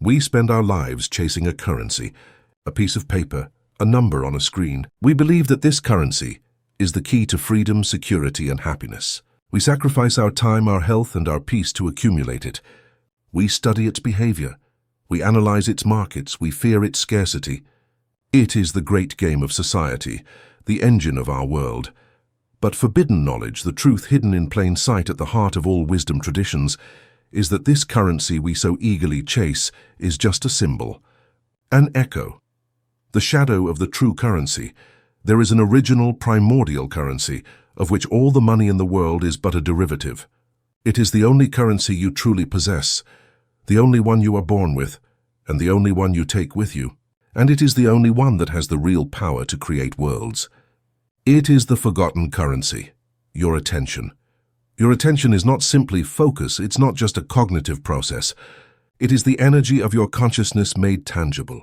We spend our lives chasing a currency, a piece of paper, a number on a screen. We believe that this currency is the key to freedom, security, and happiness. We sacrifice our time, our health, and our peace to accumulate it. We study its behavior. We analyze its markets. We fear its scarcity. It is the great game of society, the engine of our world. But forbidden knowledge, the truth hidden in plain sight at the heart of all wisdom traditions, is that this currency we so eagerly chase is just a symbol, an echo, the shadow of the true currency. There is an original, primordial currency, of which all the money in the world is but a derivative. It is the only currency you truly possess, the only one you are born with, and the only one you take with you. And it is the only one that has the real power to create worlds. It is the forgotten currency, your attention. Your attention is not simply focus, it's not just a cognitive process. It is the energy of your consciousness made tangible.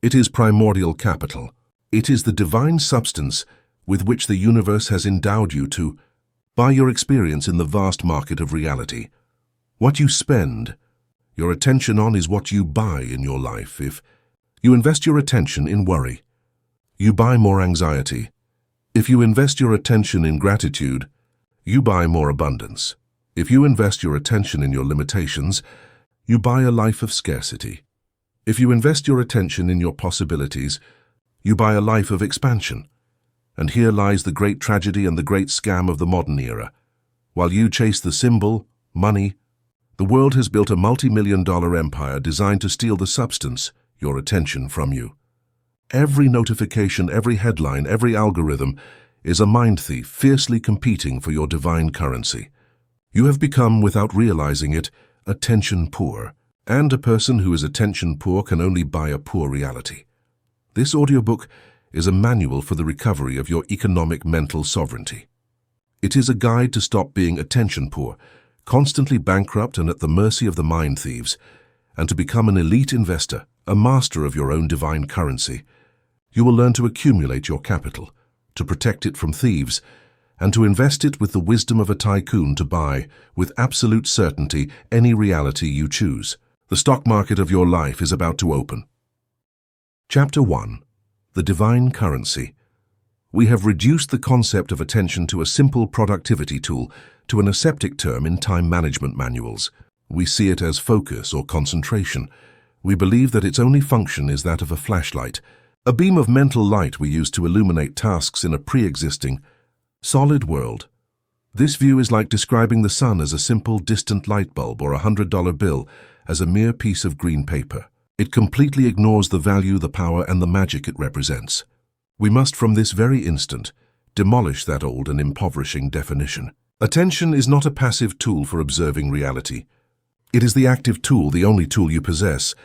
It is primordial capital. It is the divine substance with which the universe has endowed you to buy your experience in the vast market of reality. What you spend your attention on is what you buy in your life. If you invest your attention in worry, you buy more anxiety. If you invest your attention in gratitude, you buy more abundance. If you invest your attention in your limitations, you buy a life of scarcity. If you invest your attention in your possibilities, you buy a life of expansion. And here lies the great tragedy and the great scam of the modern era. While you chase the symbol, money, the world has built a multi-million-dollar empire designed to steal the substance, your attention, from you. Every notification, every headline, every algorithm is a mind thief fiercely competing for your divine currency. You have become, without realizing it, attention poor, and a person who is attention poor can only buy a poor reality. This audiobook is a manual for the recovery of your economic mental sovereignty. It is a guide to stop being attention poor, constantly bankrupt and at the mercy of the mind thieves, and to become an elite investor, a master of your own divine currency. You will learn to accumulate your capital, to protect it from thieves, and to invest it with the wisdom of a tycoon to buy, with absolute certainty, any reality you choose. The stock market of your life is about to open. Chapter 1. The Divine Currency. We have reduced the concept of attention to a simple productivity tool, to an aseptic term in time management manuals. We see it as focus or concentration. We believe that its only function is that of a flashlight, a beam of mental light we use to illuminate tasks in a pre-existing, solid world. This view is like describing the sun as a simple, distant light bulb or $100 bill as a mere piece of green paper. It completely ignores the value, the power, and the magic it represents. We must, from this very instant, demolish that old and impoverishing definition. Attention is not a passive tool for observing reality. It is the active tool, the only tool you possess,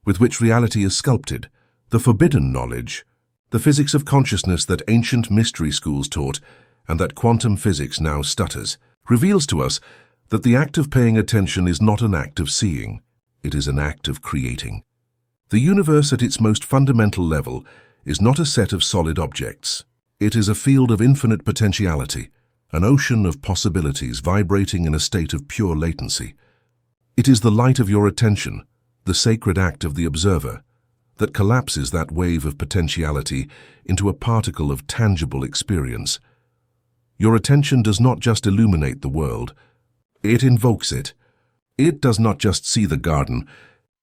with which reality is sculpted. The forbidden knowledge, the physics of consciousness that ancient mystery schools taught and that quantum physics now stutters, reveals to us that the act of paying attention is not an act of seeing, it is an act of creating. The universe at its most fundamental level is not a set of solid objects. It is a field of infinite potentiality, an ocean of possibilities vibrating in a state of pure latency. It is the light of your attention, the sacred act of the observer, that collapses that wave of potentiality into a particle of tangible experience. Your attention does not just illuminate the world, it invokes it. It does not just see the garden,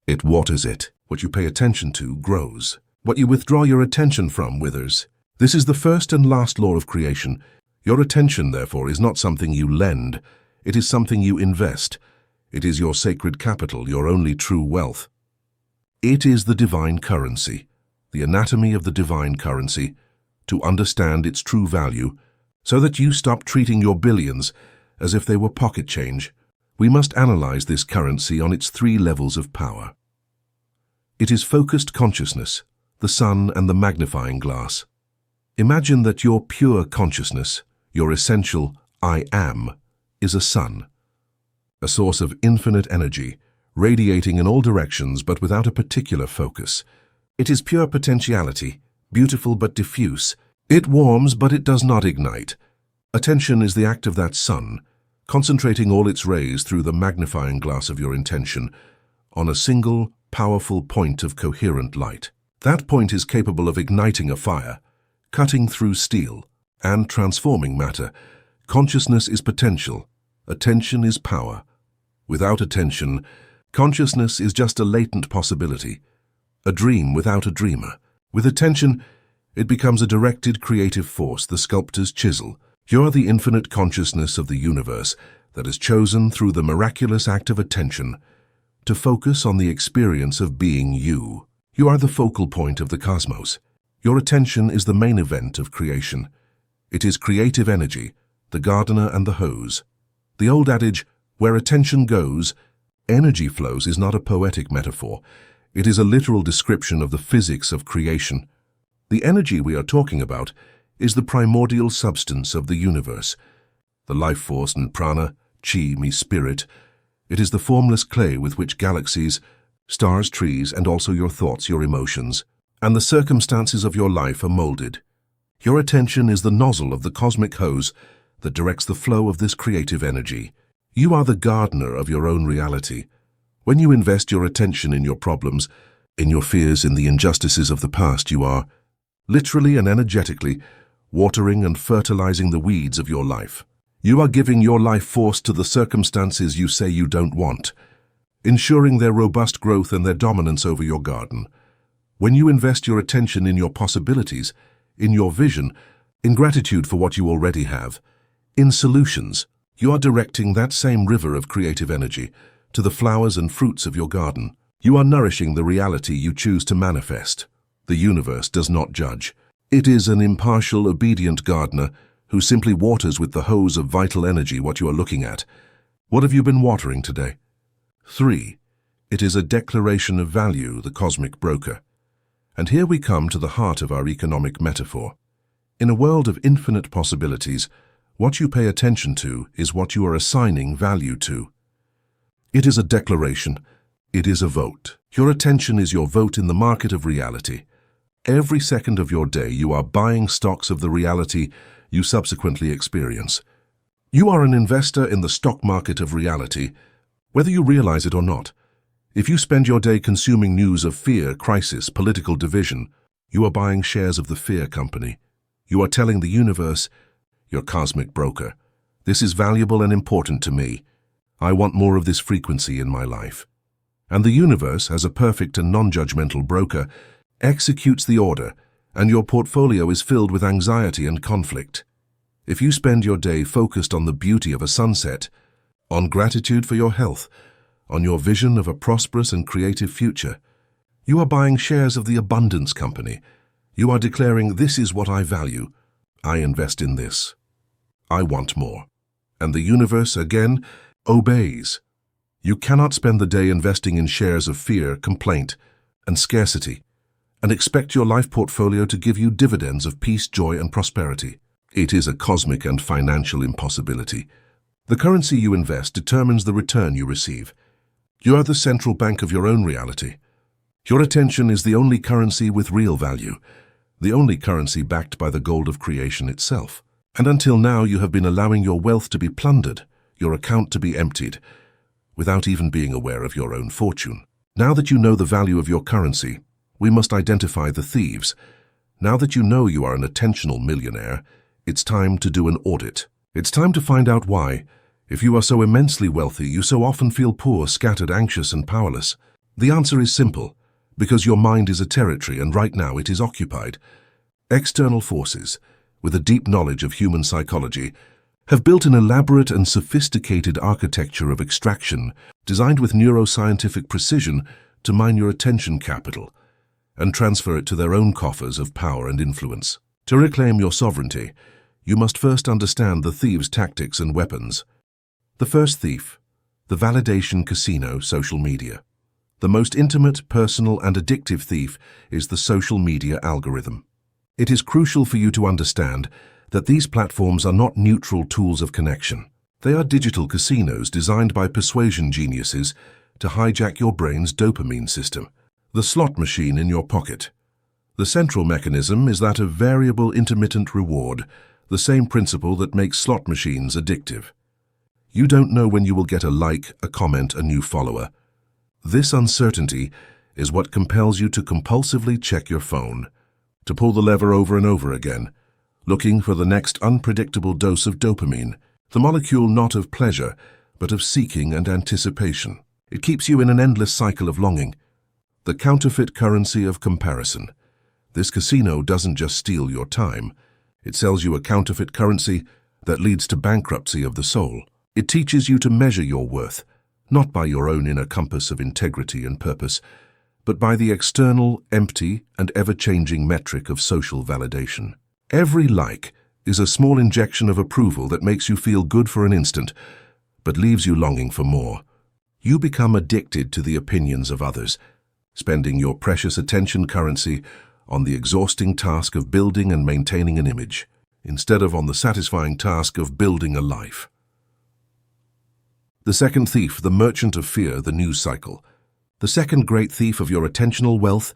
it waters it. What you pay attention to grows. What you withdraw your attention from withers. This is the first and last law of creation. Your attention, therefore, is not something you lend, it is something you invest. It is your sacred capital, your only true wealth. It is the divine currency, the anatomy of the divine currency, to understand its true value, so that you stop treating your billions as if they were pocket change. We must analyze this currency on its 3 levels of power. It is focused consciousness, the sun and the magnifying glass. Imagine that your pure consciousness, your essential I am, is a sun, a source of infinite energy, radiating in all directions but without a particular focus. It is pure potentiality, beautiful but diffuse. It warms but it does not ignite. Attention is the act of that sun, concentrating all its rays through the magnifying glass of your intention on a single, powerful point of coherent light. That point is capable of igniting a fire, cutting through steel, and transforming matter. Consciousness is potential. Attention is power. Without attention, consciousness is just a latent possibility, a dream without a dreamer. With attention, it becomes a directed creative force, the sculptor's chisel. You are the infinite consciousness of the universe that is chosen through the miraculous act of attention to focus on the experience of being you. You are the focal point of the cosmos. Your attention is the main event of creation. It is creative energy, the gardener and the hose. The old adage, where attention goes, energy flows, is not a poetic metaphor. It is a literal description of the physics of creation. The energy we are talking about is the primordial substance of the universe. The life force and prana, chi, me spirit. It is the formless clay with which galaxies, stars, trees, and also your thoughts, your emotions, and the circumstances of your life are molded. Your attention is the nozzle of the cosmic hose that directs the flow of this creative energy. You are the gardener of your own reality. When you invest your attention in your problems, in your fears, in the injustices of the past, you are, literally and energetically, watering and fertilizing the weeds of your life. You are giving your life force to the circumstances you say you don't want, ensuring their robust growth and their dominance over your garden. When you invest your attention in your possibilities, in your vision, in gratitude for what you already have, in solutions, you are directing that same river of creative energy to the flowers and fruits of your garden. You are nourishing the reality you choose to manifest. The universe does not judge. It is an impartial, obedient gardener who simply waters with the hose of vital energy what you are looking at. What have you been watering today? 3. It is a declaration of value, the cosmic broker. And here we come to the heart of our economic metaphor. In a world of infinite possibilities, what you pay attention to is what you are assigning value to. It is a declaration. It is a vote. Your attention is your vote in the market of reality. Every second of your day, you are buying stocks of the reality you subsequently experience. You are an investor in the stock market of reality, whether you realize it or not. If you spend your day consuming news of fear, crisis, political division, you are buying shares of the fear company. You are telling the universe, your cosmic broker, this is valuable and important to me. I want more of this frequency in my life. And the universe, as a perfect and non-judgmental broker, executes the order, and your portfolio is filled with anxiety and conflict. If you spend your day focused on the beauty of a sunset, on gratitude for your health, on your vision of a prosperous and creative future, you are buying shares of the abundance company. You are declaring, this is what I value. I invest in this. I want more. And the universe, again, obeys. You cannot spend the day investing in shares of fear, complaint, and scarcity, and expect your life portfolio to give you dividends of peace, joy, and prosperity. It is a cosmic and financial impossibility. The currency you invest determines the return you receive. You are the central bank of your own reality. Your attention is the only currency with real value, the only currency backed by the gold of creation itself. And until now, you have been allowing your wealth to be plundered, your account to be emptied, without even being aware of your own fortune. Now that you know the value of your currency, we must identify the thieves. Now that you know you are an attentional millionaire, it's time to do an audit. It's time to find out why, if you are so immensely wealthy, you so often feel poor, scattered, anxious, and powerless. The answer is simple, because your mind is a territory, and right now it is occupied. External forces, with a deep knowledge of human psychology, have built an elaborate and sophisticated architecture of extraction designed with neuroscientific precision to mine your attention capital and transfer it to their own coffers of power and influence. To reclaim your sovereignty, you must first understand the thieves' tactics and weapons. The first thief, the validation casino, social media. The most intimate, personal, and addictive thief is the social media algorithm. It is crucial for you to understand that these platforms are not neutral tools of connection. They are digital casinos designed by persuasion geniuses to hijack your brain's dopamine system, the slot machine in your pocket. The central mechanism is that of variable intermittent reward, the same principle that makes slot machines addictive. You don't know when you will get a like, a comment, a new follower. This uncertainty is what compels you to compulsively check your phone, to pull the lever over and over again, looking for the next unpredictable dose of dopamine, the molecule not of pleasure, but of seeking and anticipation. It keeps you in an endless cycle of longing, the counterfeit currency of comparison. This casino doesn't just steal your time, it sells you a counterfeit currency that leads to bankruptcy of the soul. It teaches you to measure your worth, not by your own inner compass of integrity and purpose, but by the external, empty, and ever-changing metric of social validation. Every like is a small injection of approval that makes you feel good for an instant, but leaves you longing for more. You become addicted to the opinions of others, spending your precious attention currency on the exhausting task of building and maintaining an image, instead of on the satisfying task of building a life. The second thief, the merchant of fear, the news cycle. The second great thief of your attentional wealth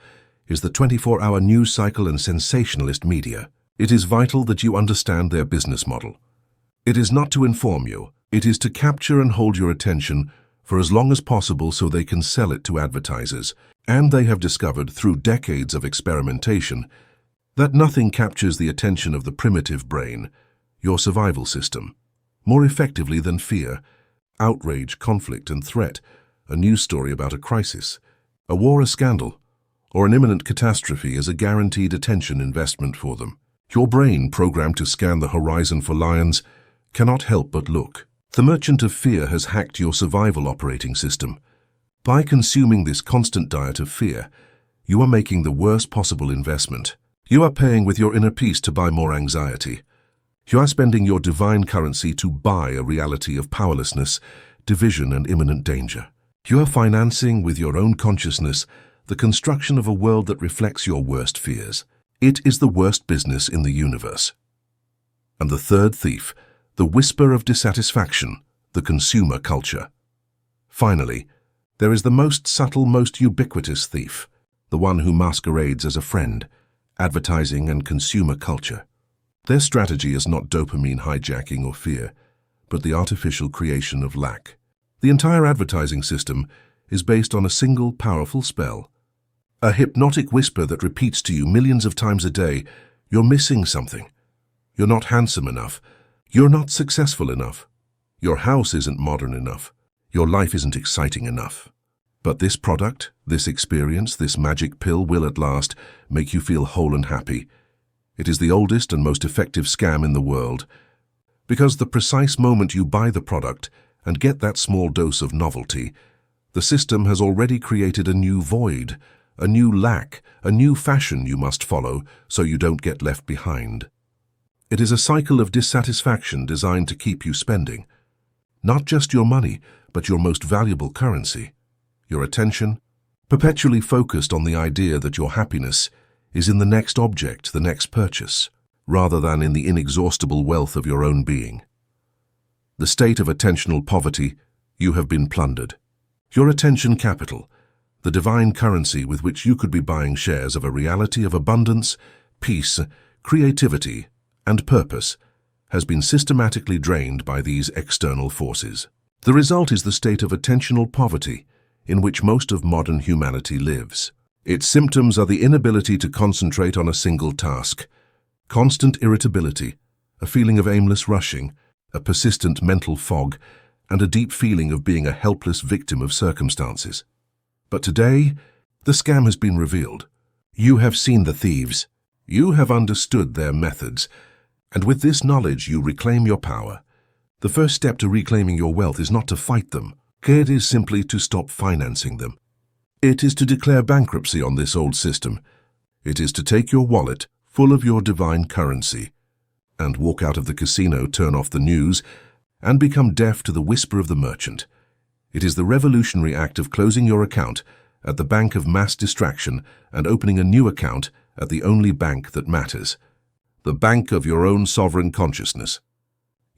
is the 24-hour news cycle and sensationalist media. It is vital that you understand their business model. It is not to inform you, it is to capture and hold your attention for as long as possible so they can sell it to advertisers. And they have discovered through decades of experimentation that nothing captures the attention of the primitive brain, your survival system, more effectively than fear, outrage, conflict, and threat, a news story about a crisis, a war, a scandal, or an imminent catastrophe is a guaranteed attention investment for them. Your brain, programmed to scan the horizon for lions, cannot help but look. The merchant of fear has hacked your survival operating system. By consuming this constant diet of fear, you are making the worst possible investment. You are paying with your inner peace to buy more anxiety. You are spending your divine currency to buy a reality of powerlessness, division, and imminent danger. You are financing with your own consciousness the construction of a world that reflects your worst fears. It is the worst business in the universe. And the third thief, the whisper of dissatisfaction, the consumer culture. Finally, there is the most subtle, most ubiquitous thief, the one who masquerades as a friend, advertising and consumer culture. Their strategy is not dopamine hijacking or fear, but the artificial creation of lack. The entire advertising system is based on a single powerful spell, a hypnotic whisper that repeats to you millions of times a day, you're missing something. You're not handsome enough. You're not successful enough. Your house isn't modern enough. Your life isn't exciting enough. But this product, this experience, this magic pill will at last make you feel whole and happy. It is the oldest and most effective scam in the world, because the precise moment you buy the product and get that small dose of novelty, the system has already created a new void, a new lack, a new fashion you must follow so you don't get left behind. It is a cycle of dissatisfaction designed to keep you spending, not just your money, but your most valuable currency, your attention, perpetually focused on the idea that your happiness is in the next object, the next purchase, rather than in the inexhaustible wealth of your own being. The state of attentional poverty, you have been plundered. Your attention capital, the divine currency with which you could be buying shares of a reality of abundance, peace, creativity, and purpose, has been systematically drained by these external forces. The result is the state of attentional poverty in which most of modern humanity lives. Its symptoms are the inability to concentrate on a single task, constant irritability, a feeling of aimless rushing, a persistent mental fog, and a deep feeling of being a helpless victim of circumstances. But today, the scam has been revealed. You have seen the thieves. You have understood their methods. And with this knowledge, you reclaim your power. The first step to reclaiming your wealth is not to fight them. It is simply to stop financing them. It is to declare bankruptcy on this old system. It is to take your wallet, full of your divine currency, and walk out of the casino, turn off the news, and become deaf to the whisper of the merchant. It is the revolutionary act of closing your account at the bank of mass distraction and opening a new account at the only bank that matters, the bank of your own sovereign consciousness.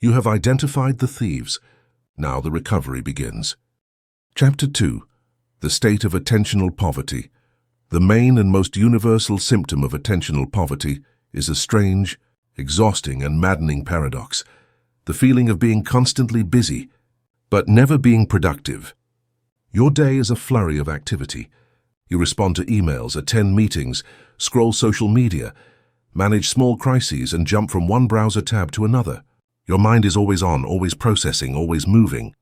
You have identified the thieves. Now the recovery begins. Chapter 2. The state of attentional poverty. The main and most universal symptom of attentional poverty is a strange, exhausting, and maddening paradox, the feeling of being constantly busy, but never being productive. Your day is a flurry of activity, You respond to emails, attend meetings, scroll social media, manage small crises, and jump from one browser tab to another. Your mind is always on, always processing, always moving,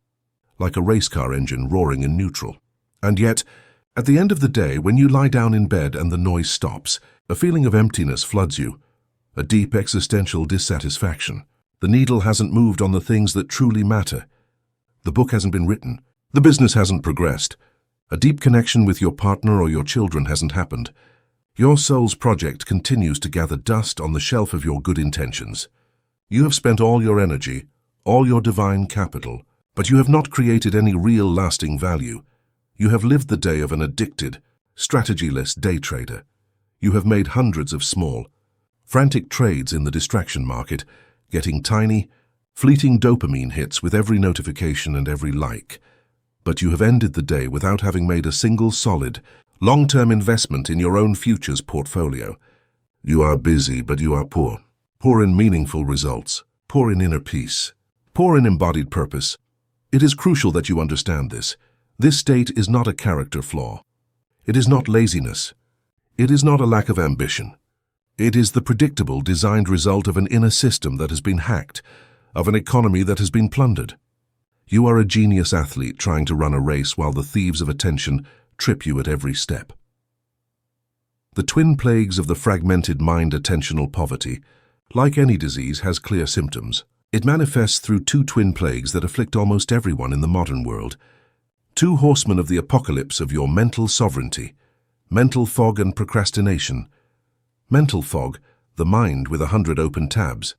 like a race car engine roaring in neutral. And yet, at the end of the day, when you lie down in bed and the noise stops, a feeling of emptiness floods you, a deep existential dissatisfaction. The needle hasn't moved on the things that truly matter. The book hasn't been written. The business hasn't progressed. A deep connection with your partner or your children hasn't happened. Your soul's project continues to gather dust on the shelf of your good intentions. You have spent all your energy, all your divine capital, but you have not created any real lasting value. You have lived the day of an addicted, strategyless day trader. You have made hundreds of small, frantic trades in the distraction market, getting tiny, fleeting dopamine hits with every notification and every like. But you have ended the day without having made a single solid, long-term investment in your own future's portfolio. You are busy, but you are poor. Poor in meaningful results, poor in inner peace, poor in embodied purpose. It is crucial that you understand this. This state is not a character flaw. It is not laziness. It is not a lack of ambition. It is the predictable, designed result of an inner system that has been hacked, of an economy that has been plundered. You are a genius athlete trying to run a race while the thieves of attention trip you at every step. The twin plagues of the fragmented mind attentional poverty, like any disease, has clear symptoms. It manifests through two twin plagues that afflict almost everyone in the modern world. Two horsemen of the apocalypse of your mental sovereignty, mental fog and procrastination. Mental fog, the mind with 100 open tabs.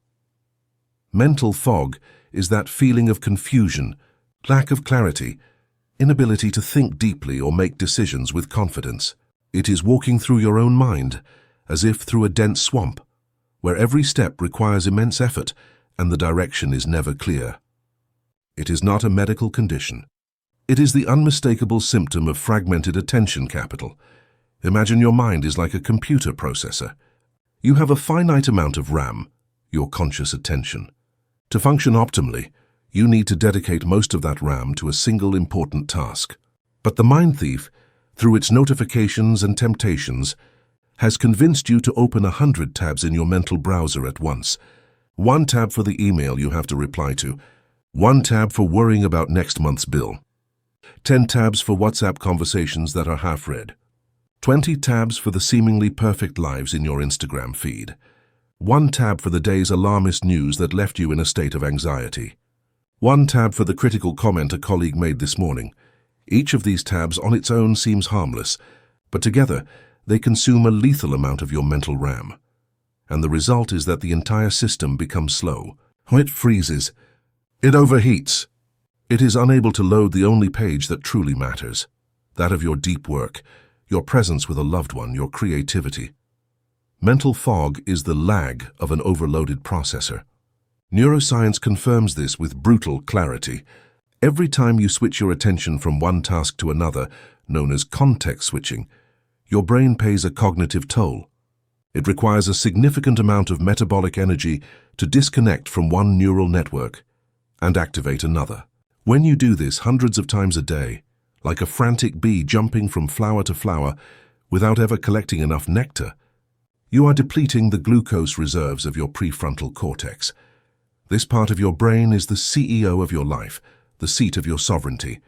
Mental fog is that feeling of confusion, lack of clarity, inability to think deeply or make decisions with confidence. It is walking through your own mind, as if through a dense swamp, where every step requires immense effort and the direction is never clear. It is not a medical condition. It is the unmistakable symptom of fragmented attention capital. Imagine your mind is like a computer processor. You have a finite amount of RAM, your conscious attention. To function optimally, you need to dedicate most of that RAM to a single important task. But the mind thief, through its notifications and temptations, has convinced you to open 100 tabs in your mental browser at once. One tab for the email you have to reply to, one tab for worrying about next month's bill, 10 tabs for WhatsApp conversations that are half-read, 20 tabs for the seemingly perfect lives in your Instagram feed, one tab for the day's alarmist news that left you in a state of anxiety, one tab for the critical comment a colleague made this morning. Each of these tabs on its own seems harmless, but together they consume a lethal amount of your mental RAM. And the result is that the entire system becomes slow. It freezes. It overheats. It is unable to load the only page that truly matters, that of your deep work, your presence with a loved one, your creativity. Mental fog is the lag of an overloaded processor. Neuroscience confirms this with brutal clarity. Every time you switch your attention from one task to another, known as context switching, your brain pays a cognitive toll. It requires a significant amount of metabolic energy to disconnect from one neural network and activate another. When you do this hundreds of times a day, like a frantic bee jumping from flower to flower without ever collecting enough nectar, you are depleting the glucose reserves of your prefrontal cortex. This part of your brain is the CEO of your life, the seat of your sovereignty.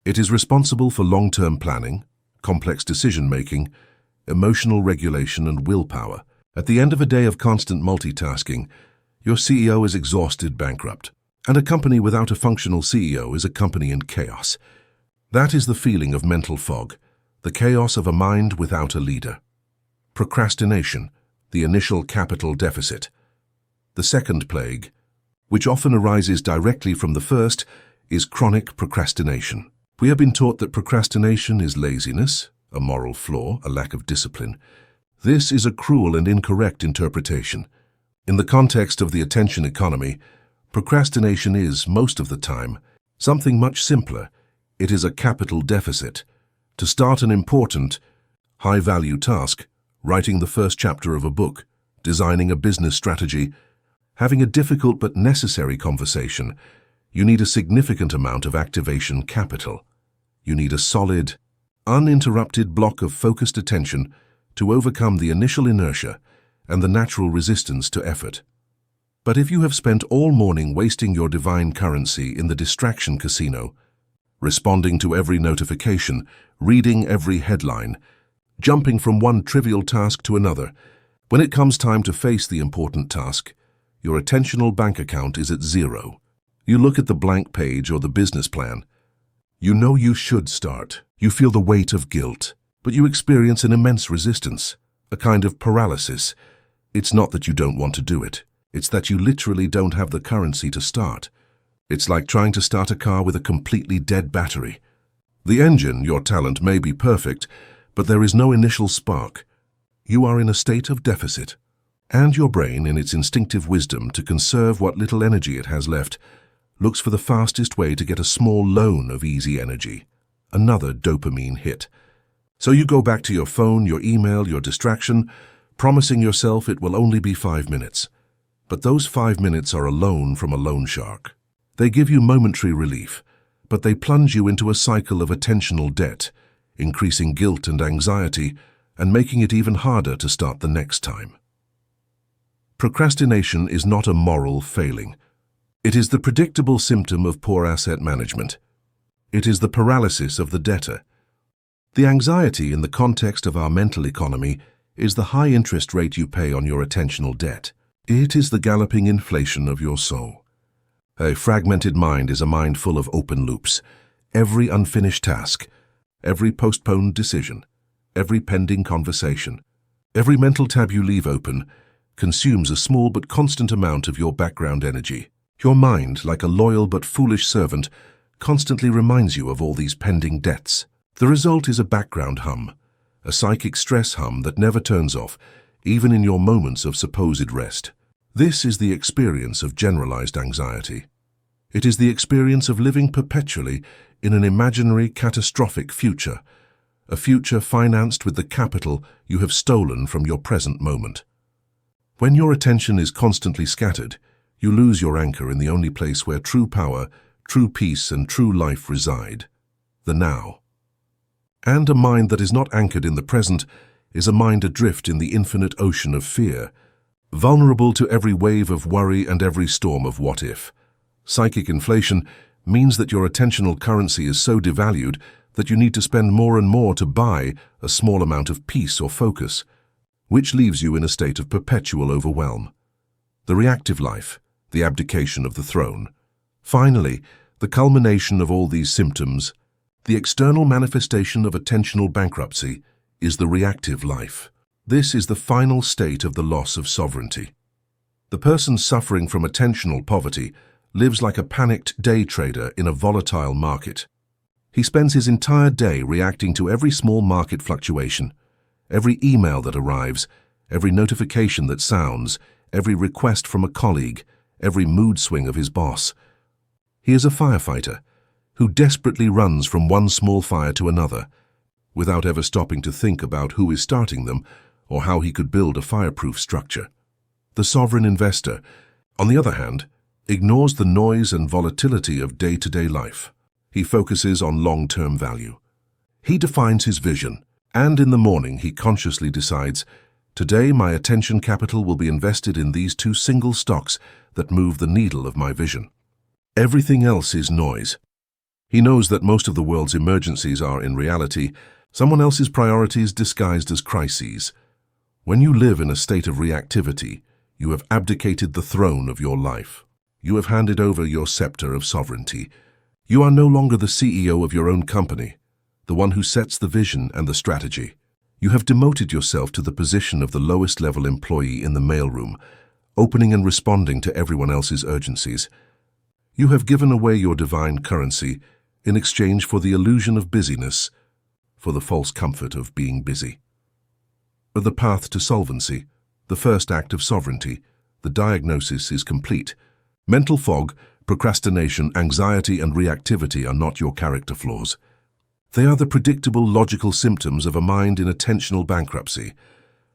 It is responsible for long-term planning, complex decision-making, emotional regulation, and willpower. At the end of a day of constant multitasking, your CEO is exhausted, bankrupt. And a company without a functional CEO is a company in chaos. That is the feeling of mental fog, the chaos of a mind without a leader. Procrastination, the initial capital deficit. The second plague, which often arises directly from the first, is chronic procrastination. We have been taught that procrastination is laziness, a moral flaw, a lack of discipline. This is a cruel and incorrect interpretation. In the context of the attention economy, procrastination is, most of the time, something much simpler. It is a capital deficit. To start an important, high-value task, writing the first chapter of a book, designing a business strategy, having a difficult but necessary conversation, you need a significant amount of activation capital. You need a solid, uninterrupted block of focused attention to overcome the initial inertia and the natural resistance to effort. But if you have spent all morning wasting your divine currency in the distraction casino, responding to every notification, reading every headline, jumping from one trivial task to another, when it comes time to face the important task, your attentional bank account is at zero. You look at the blank page or the business plan. You know you should start. You feel the weight of guilt, but you experience an immense resistance, a kind of paralysis. It's not that you don't want to do it. It's that you literally don't have the currency to start. It's like trying to start a car with a completely dead battery. The engine, your talent, may be perfect, but there is no initial spark. You are in a state of deficit. And your brain, in its instinctive wisdom to conserve what little energy it has left, looks for the fastest way to get a small loan of easy energy, another dopamine hit. So you go back to your phone, your email, your distraction, promising yourself it will only be 5 minutes. But those 5 minutes are a loan from a loan shark. They give you momentary relief, but they plunge you into a cycle of attentional debt, increasing guilt and anxiety, and making it even harder to start the next time. Procrastination is not a moral failing. It is the predictable symptom of poor asset management. It is the paralysis of the debtor. The anxiety in the context of our mental economy is the high interest rate you pay on your attentional debt. It is the galloping inflation of your soul. A fragmented mind is a mind full of open loops. Every unfinished task, every postponed decision, every pending conversation, every mental tab you leave open consumes a small but constant amount of your background energy. Your mind, like a loyal but foolish servant, constantly reminds you of all these pending debts. The result is a background hum, a psychic stress hum that never turns off, even in your moments of supposed rest. This is the experience of generalized anxiety. It is the experience of living perpetually in an imaginary catastrophic future, a future financed with the capital you have stolen from your present moment. When your attention is constantly scattered, you lose your anchor in the only place where true power, true peace, and true life reside, the now. And a mind that is not anchored in the present is a mind adrift in the infinite ocean of fear, vulnerable to every wave of worry and every storm of what-if. Psychic inflation means that your attentional currency is so devalued that you need to spend more and more to buy a small amount of peace or focus, which leaves you in a state of perpetual overwhelm. The reactive life, the abdication of the throne. Finally, the culmination of all these symptoms, the external manifestation of attentional bankruptcy, is the reactive life. This is the final state of the loss of sovereignty. The person suffering from attentional poverty lives like a panicked day trader in a volatile market. He spends his entire day reacting to every small market fluctuation, every email that arrives, every notification that sounds, every request from a colleague, every mood swing of his boss. He is a firefighter who desperately runs from one small fire to another, without ever stopping to think about who is starting them or how he could build a fireproof structure. The sovereign investor, on the other hand, ignores the noise and volatility of day-to-day life. He focuses on long-term value. He defines his vision, and in the morning he consciously decides, today my attention capital will be invested in these 2 single stocks that move the needle of my vision. Everything else is noise. He knows that most of the world's emergencies are, in reality, someone else's priorities disguised as crises. When you live in a state of reactivity, you have abdicated the throne of your life. You have handed over your scepter of sovereignty. You are no longer the CEO of your own company, the one who sets the vision and the strategy. You have demoted yourself to the position of the lowest level employee in the mailroom, opening and responding to everyone else's urgencies. You have given away your divine currency in exchange for the illusion of busyness, for the false comfort of being busy. The path to solvency, the first act of sovereignty, the diagnosis is complete. Mental fog, procrastination, anxiety, and reactivity are not your character flaws. They are the predictable logical symptoms of a mind in attentional bankruptcy,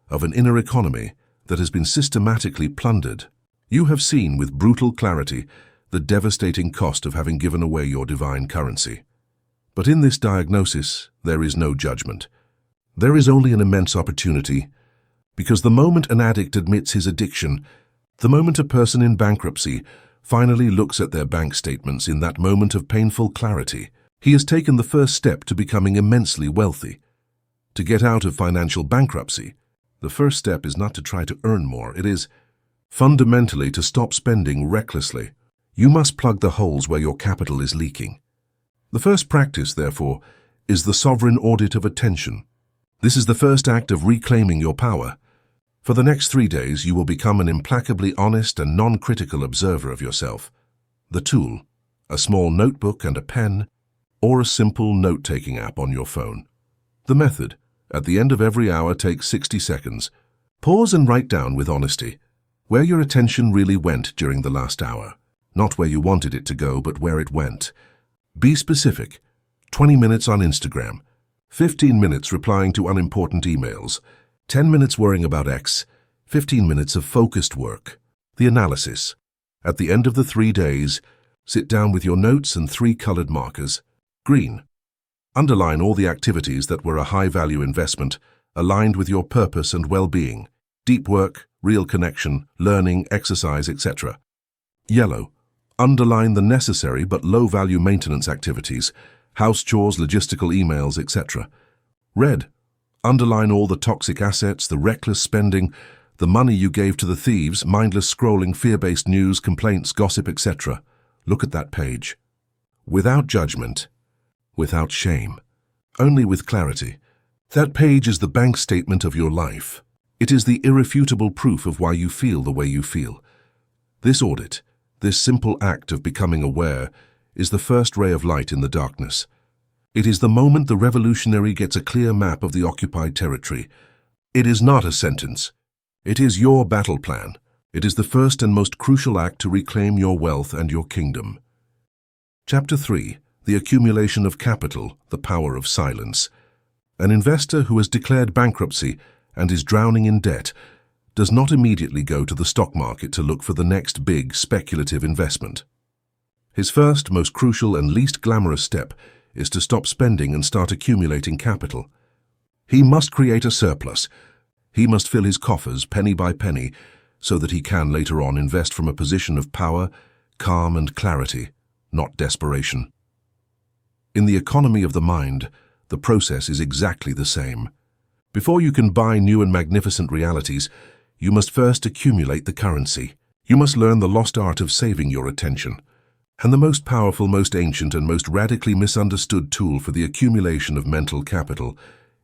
of an inner economy that has been systematically plundered. You have seen with brutal clarity the devastating cost of having given away your divine currency. But in this diagnosis, there is no judgment. There is only an immense opportunity, because the moment an addict admits his addiction, the moment a person in bankruptcy finally looks at their bank statements in that moment of painful clarity, he has taken the first step to becoming immensely wealthy. To get out of financial bankruptcy, the first step is not to try to earn more. It is fundamentally to stop spending recklessly. You must plug the holes where your capital is leaking. The first practice, therefore, is the sovereign audit of attention. This is the first act of reclaiming your power. For the next 3 days, you will become an implacably honest and non-critical observer of yourself. The tool, a small notebook and a pen, or a simple note-taking app on your phone. The method, at the end of every hour, takes 60 seconds. Pause and write down with honesty where your attention really went during the last hour. Not where you wanted it to go, but where it went. Be specific. 20 minutes on Instagram, 15 minutes replying to unimportant emails, 10 minutes worrying about X, 15 minutes of focused work. The analysis. At the end of the 3 days, sit down with your notes and 3 colored markers. Green. Underline all the activities that were a high-value investment, aligned with your purpose and well-being. Deep work, real connection, learning, exercise, etc. Yellow. Underline the necessary but low-value maintenance activities, house chores, logistical emails, etc. Red. Underline all the toxic assets, the reckless spending, the money you gave to the thieves, mindless scrolling, fear-based news, complaints, gossip, etc. Look at that page. Without judgment, without shame, only with clarity. That page is the bank statement of your life. It is the irrefutable proof of why you feel the way you feel. This audit, this simple act of becoming aware, is the first ray of light in the darkness. It is the moment the revolutionary gets a clear map of the occupied territory. It is not a sentence. It is your battle plan. It is the first and most crucial act to reclaim your wealth and your kingdom. Chapter 3. The Accumulation of Capital, the Power of Silence. An investor who has declared bankruptcy and is drowning in debt does not immediately go to the stock market to look for the next big speculative investment. His first, most crucial and least glamorous step is to stop spending and start accumulating capital. He must create a surplus. He must fill his coffers penny by penny so that he can later on invest from a position of power, calm and clarity, not desperation. In the economy of the mind, the process is exactly the same. Before you can buy new and magnificent realities, you must first accumulate the currency. You must learn the lost art of saving your attention. And the most powerful, most ancient, and most radically misunderstood tool for the accumulation of mental capital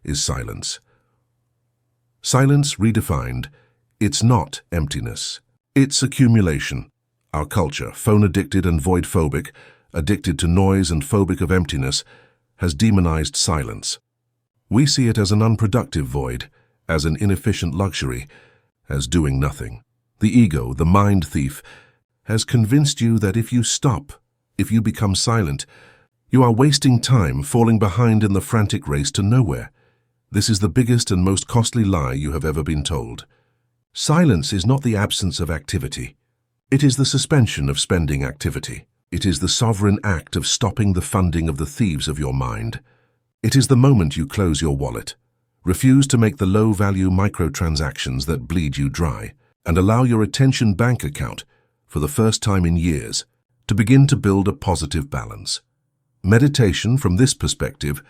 is silence. Silence, redefined, it's not emptiness. It's accumulation. Our culture, phone-addicted and void-phobic, addicted to noise and phobic of emptiness, has demonized silence. We see it as an unproductive void, as an inefficient luxury, as doing nothing. The ego, the mind thief, has convinced you that if you stop, if you become silent, you are wasting time, falling behind in the frantic race to nowhere. This is the biggest and most costly lie you have ever been told. Silence is not the absence of activity. It is the suspension of spending activity. It is the sovereign act of stopping the funding of the thieves of your mind. It is the moment you close your wallet, refuse to make the low-value microtransactions that bleed you dry, and allow your attention bank account, for the first time in years, to begin to build a positive balance. Meditation, from this perspective,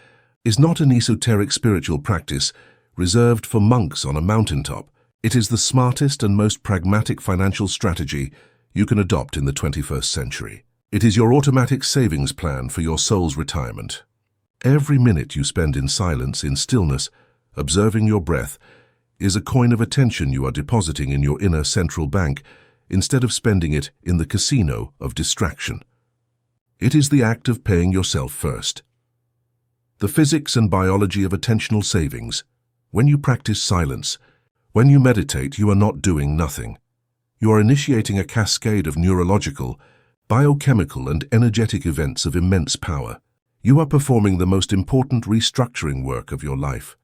is not an esoteric spiritual practice reserved for monks on a mountaintop. It is the smartest and most pragmatic financial strategy you can adopt in the 21st century. It is your automatic savings plan for your soul's retirement. Every minute you spend in silence, in stillness, observing your breath, is a coin of attention you are depositing in your inner central bank instead of spending it in the casino of distraction. It is the act of paying yourself first. The physics and biology of attentional savings. When you practice silence, when you meditate, you are not doing nothing. You are initiating a cascade of neurological, biochemical and energetic events of immense power. You are performing the most important restructuring work of your life,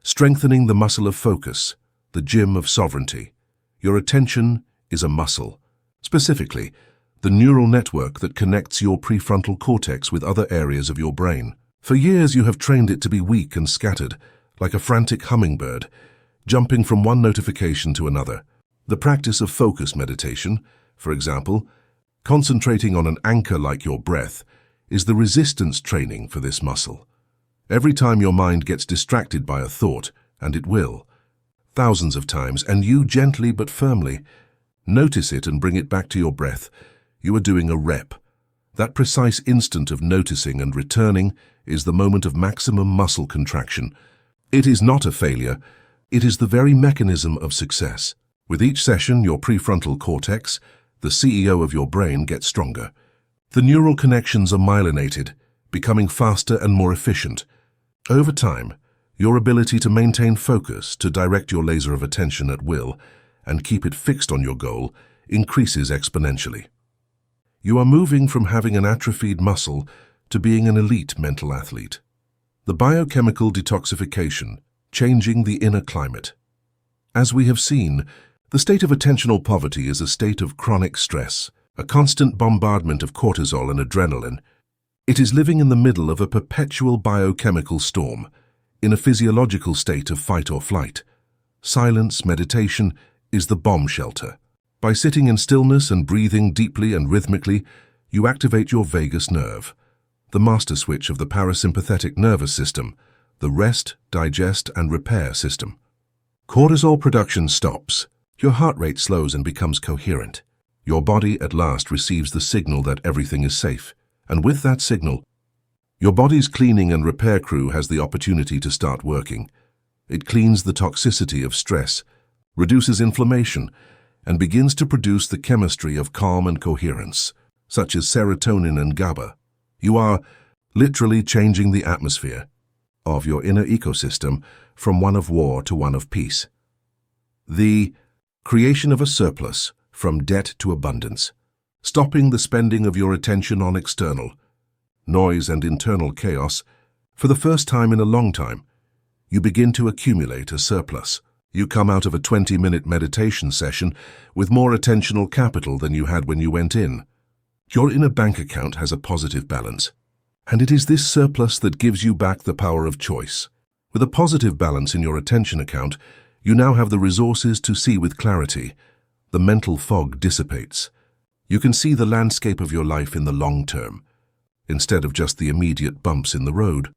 strengthening the muscle of focus, the gym of sovereignty. Your attention is a muscle, specifically the neural network that connects your prefrontal cortex with other areas of your brain. For years you have trained it to be weak and scattered, like a frantic hummingbird, jumping from one notification to another. The practice of focus meditation, for example, concentrating on an anchor like your breath, is the resistance training for this muscle. Every time your mind gets distracted by a thought, and it will, thousands of times, and you gently but firmly notice it and bring it back to your breath, you are doing a rep. That precise instant of noticing and returning is the moment of maximum muscle contraction. It is not a failure, it is the very mechanism of success. With each session, your prefrontal cortex, the CEO of your brain, gets stronger. The neural connections are myelinated, becoming faster and more efficient. Over time, your ability to maintain focus, to direct your laser of attention at will, and keep it fixed on your goal, increases exponentially. You are moving from having an atrophied muscle to being an elite mental athlete. The biochemical detoxification, changing the inner climate. As we have seen, the state of attentional poverty is a state of chronic stress, a constant bombardment of cortisol and adrenaline. It is living in the middle of a perpetual biochemical storm, in a physiological state of fight or flight. Silence, meditation, is the bomb shelter. By sitting in stillness and breathing deeply and rhythmically, you activate your vagus nerve, the master switch of the parasympathetic nervous system, the rest, digest, and repair system. Cortisol production stops. Your heart rate slows and becomes coherent. Your body at last receives the signal that everything is safe. And with that signal, your body's cleaning and repair crew has the opportunity to start working. It cleans the toxicity of stress, reduces inflammation, and begins to produce the chemistry of calm and coherence, such as serotonin and GABA. You are literally changing the atmosphere of your inner ecosystem from one of war to one of peace. The creation of a surplus from debt to abundance, stopping the spending of your attention on external noise and internal chaos. For the first time in a long time, you begin to accumulate a surplus. You come out of a 20-minute meditation session with more attentional capital than you had when you went in. Your inner bank account has a positive balance, and it is this surplus that gives you back the power of choice. With a positive balance in your attention account, you now have the resources to see with clarity. The mental fog dissipates. You can see the landscape of your life in the long term, instead of just the immediate bumps in the road.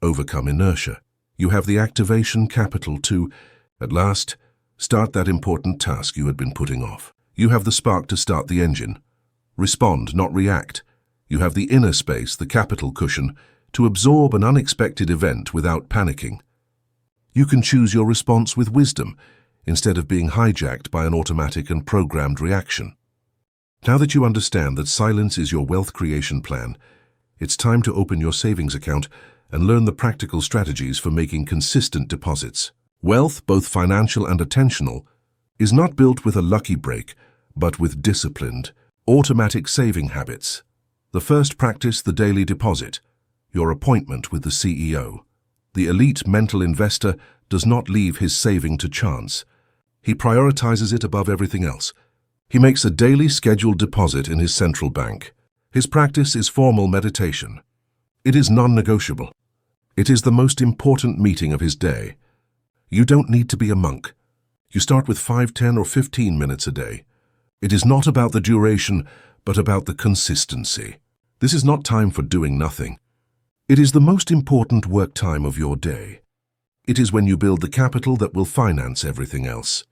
Overcome inertia. You have the activation capital to, at last, start that important task you had been putting off. You have the spark to start the engine. Respond, not react. You have the inner space, the capital cushion, to absorb an unexpected event without panicking. You can choose your response with wisdom, instead of being hijacked by an automatic and programmed reaction. Now that you understand that silence is your wealth creation plan, it's time to open your savings account and learn the practical strategies for making consistent deposits. Wealth, both financial and attentional, is not built with a lucky break, but with disciplined, automatic saving habits. The first practice, the daily deposit, your appointment with the CEO. The elite mental investor does not leave his saving to chance. He prioritizes it above everything else. He makes a daily scheduled deposit in his central bank. His practice is formal meditation. It is non-negotiable. It is the most important meeting of his day. You don't need to be a monk. You start with 5, 10, or 15 minutes a day. It is not about the duration, but about the consistency. This is not time for doing nothing. It is the most important work time of your day. It is when you build the capital that will finance everything else.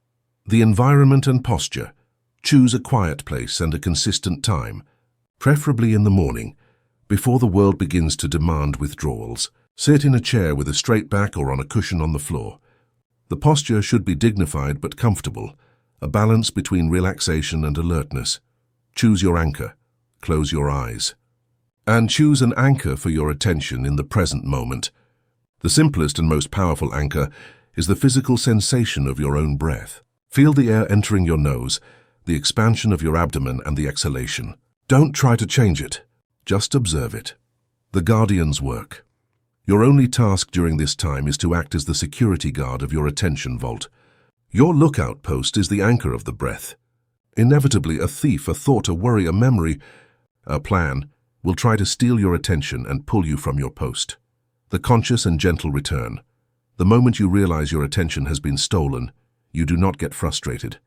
The environment and posture. Choose a quiet place and a consistent time, preferably in the morning, before the world begins to demand withdrawals. Sit in a chair with a straight back or on a cushion on the floor. The posture should be dignified but comfortable, a balance between relaxation and alertness. Choose your anchor. Close your eyes. And choose an anchor for your attention in the present moment. The simplest and most powerful anchor is the physical sensation of your own breath. Feel the air entering your nose, the expansion of your abdomen and the exhalation. Don't try to change it. Just observe it. The guardian's work. Your only task during this time is to act as the security guard of your attention vault. Your lookout post is the anchor of the breath. Inevitably, a thief, a thought, a worry, a memory, a plan will try to steal your attention and pull you from your post. The conscious and gentle return. The moment you realize your attention has been stolen, you do not get frustrated.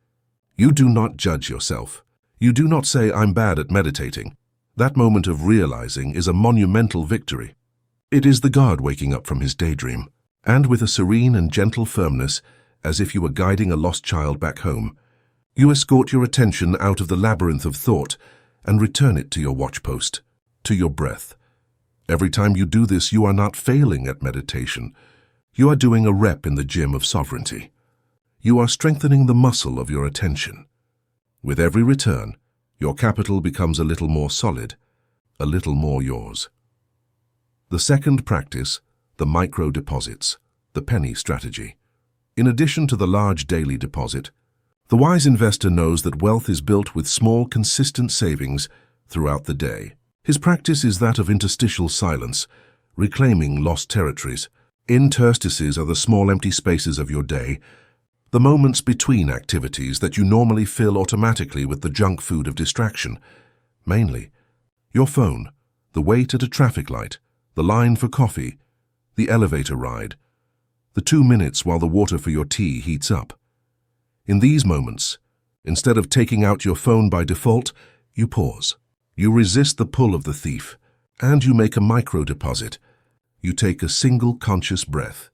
You do not judge yourself. You do not say, "I'm bad at meditating." That moment of realizing is a monumental victory. It is the god waking up from his daydream, and with a serene and gentle firmness, as if you were guiding a lost child back home, you escort your attention out of the labyrinth of thought and return it to your watchpost, to your breath. Every time you do this, you are not failing at meditation. You are doing a rep in the gym of sovereignty. You are strengthening the muscle of your attention. With every return, your capital becomes a little more solid, a little more yours. The second practice, the micro deposits, the penny strategy. In addition to the large daily deposit, the wise investor knows that wealth is built with small, consistent savings throughout the day. His practice is that of interstitial silence, reclaiming lost territories. Interstices are the small empty spaces of your day, the moments between activities that you normally fill automatically with the junk food of distraction. Mainly, your phone, the wait at a traffic light, the line for coffee, the elevator ride, the 2 minutes while the water for your tea heats up. In these moments, instead of taking out your phone by default, you pause. You resist the pull of the thief, and you make a micro deposit. You take a single conscious breath.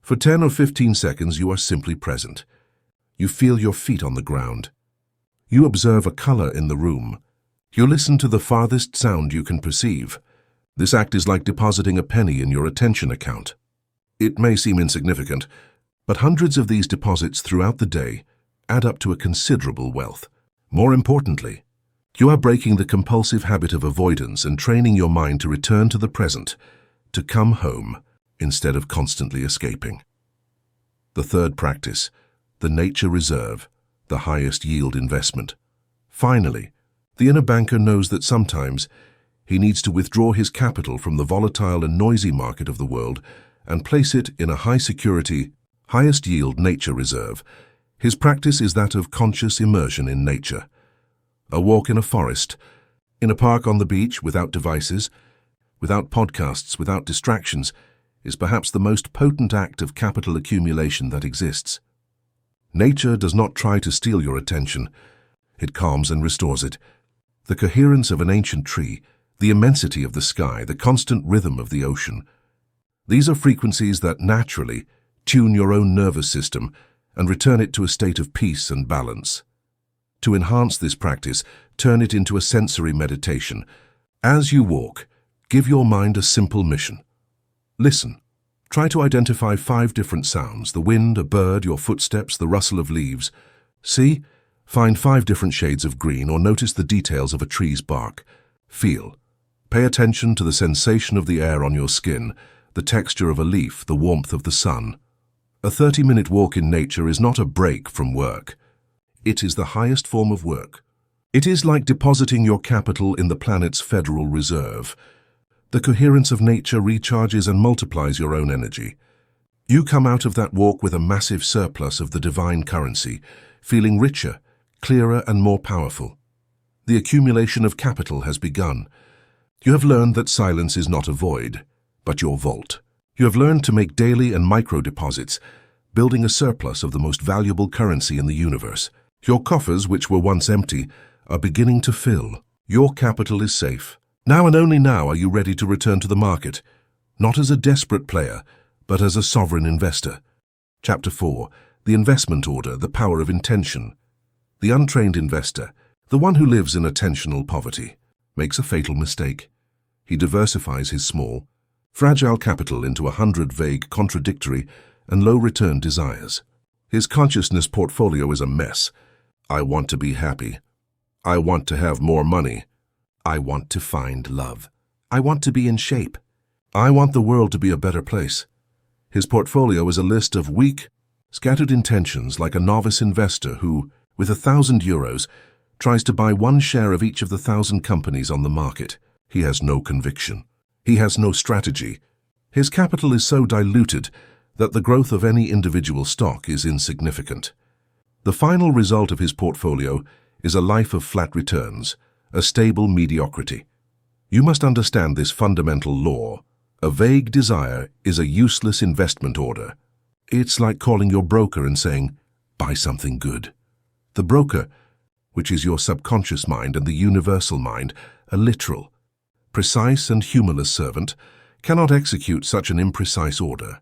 For 10 or 15 seconds, you are simply present. You feel your feet on the ground. You observe a color in the room. You listen to the farthest sound you can perceive. This act is like depositing a penny in your attention account. It may seem insignificant, but hundreds of these deposits throughout the day add up to a considerable wealth. More importantly, you are breaking the compulsive habit of avoidance and training your mind to return to the present, to come home instead of constantly escaping. The third practice, the nature reserve, the highest yield investment. Finally, the inner banker knows that sometimes he needs to withdraw his capital from the volatile and noisy market of the world and place it in a high-security, highest-yield nature reserve. His practice is that of conscious immersion in nature. A walk in a forest, in a park on the beach without devices, without podcasts, without distractions, is perhaps the most potent act of capital accumulation that exists. Nature does not try to steal your attention. It calms and restores it. The coherence of an ancient tree, the immensity of the sky, the constant rhythm of the ocean. These are frequencies that naturally tune your own nervous system and return it to a state of peace and balance. To enhance this practice, turn it into a sensory meditation. As you walk, give your mind a simple mission. Listen. Try to identify 5 different sounds: the wind, a bird, your footsteps, the rustle of leaves. See? Find 5 different shades of green or notice the details of a tree's bark. Feel. Pay attention to the sensation of the air on your skin, the texture of a leaf, the warmth of the sun. A 30-minute walk in nature is not a break from work. It is the highest form of work. It is like depositing your capital in the planet's Federal Reserve. The coherence of nature recharges and multiplies your own energy. You come out of that walk with a massive surplus of the divine currency, feeling richer, clearer and more powerful. The accumulation of capital has begun. You have learned that silence is not a void, but your vault. You have learned to make daily and micro deposits, building a surplus of the most valuable currency in the universe. Your coffers, which were once empty, are beginning to fill. Your capital is safe. Now and only now are you ready to return to the market, not as a desperate player, but as a sovereign investor. Chapter 4. The Investment Order, the Power of Intention. The untrained investor, the one who lives in attentional poverty, makes a fatal mistake. He diversifies his small, fragile capital into 100 vague, contradictory, and low-return desires. His consciousness portfolio is a mess. I want to be happy. I want to have more money. I want to find love. I want to be in shape. I want the world to be a better place. His portfolio is a list of weak, scattered intentions, like a novice investor who, with €1,000, tries to buy 1 share of each of the 1,000 companies on the market. He has no conviction. He has no strategy. His capital is so diluted that the growth of any individual stock is insignificant. The final result of his portfolio is a life of flat returns, a stable mediocrity. You must understand this fundamental law. A vague desire is a useless investment order. It's like calling your broker and saying, "Buy something good." The broker, which is your subconscious mind and the universal mind, a literal, precise and humorless servant, cannot execute such an imprecise order.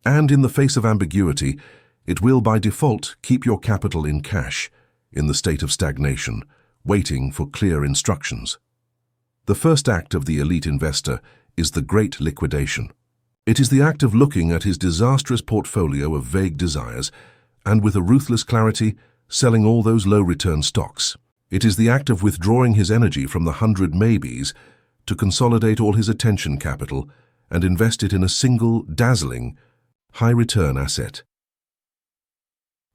And in the face of ambiguity, it will by default keep your capital in cash, in the state of stagnation, waiting for clear instructions. The first act of the elite investor is the great liquidation. It is the act of looking at his disastrous portfolio of vague desires and with a ruthless clarity selling all those low-return stocks. It is the act of withdrawing his energy from the 100 maybes to consolidate all his attention capital and invest it in a single, dazzling, high-return asset.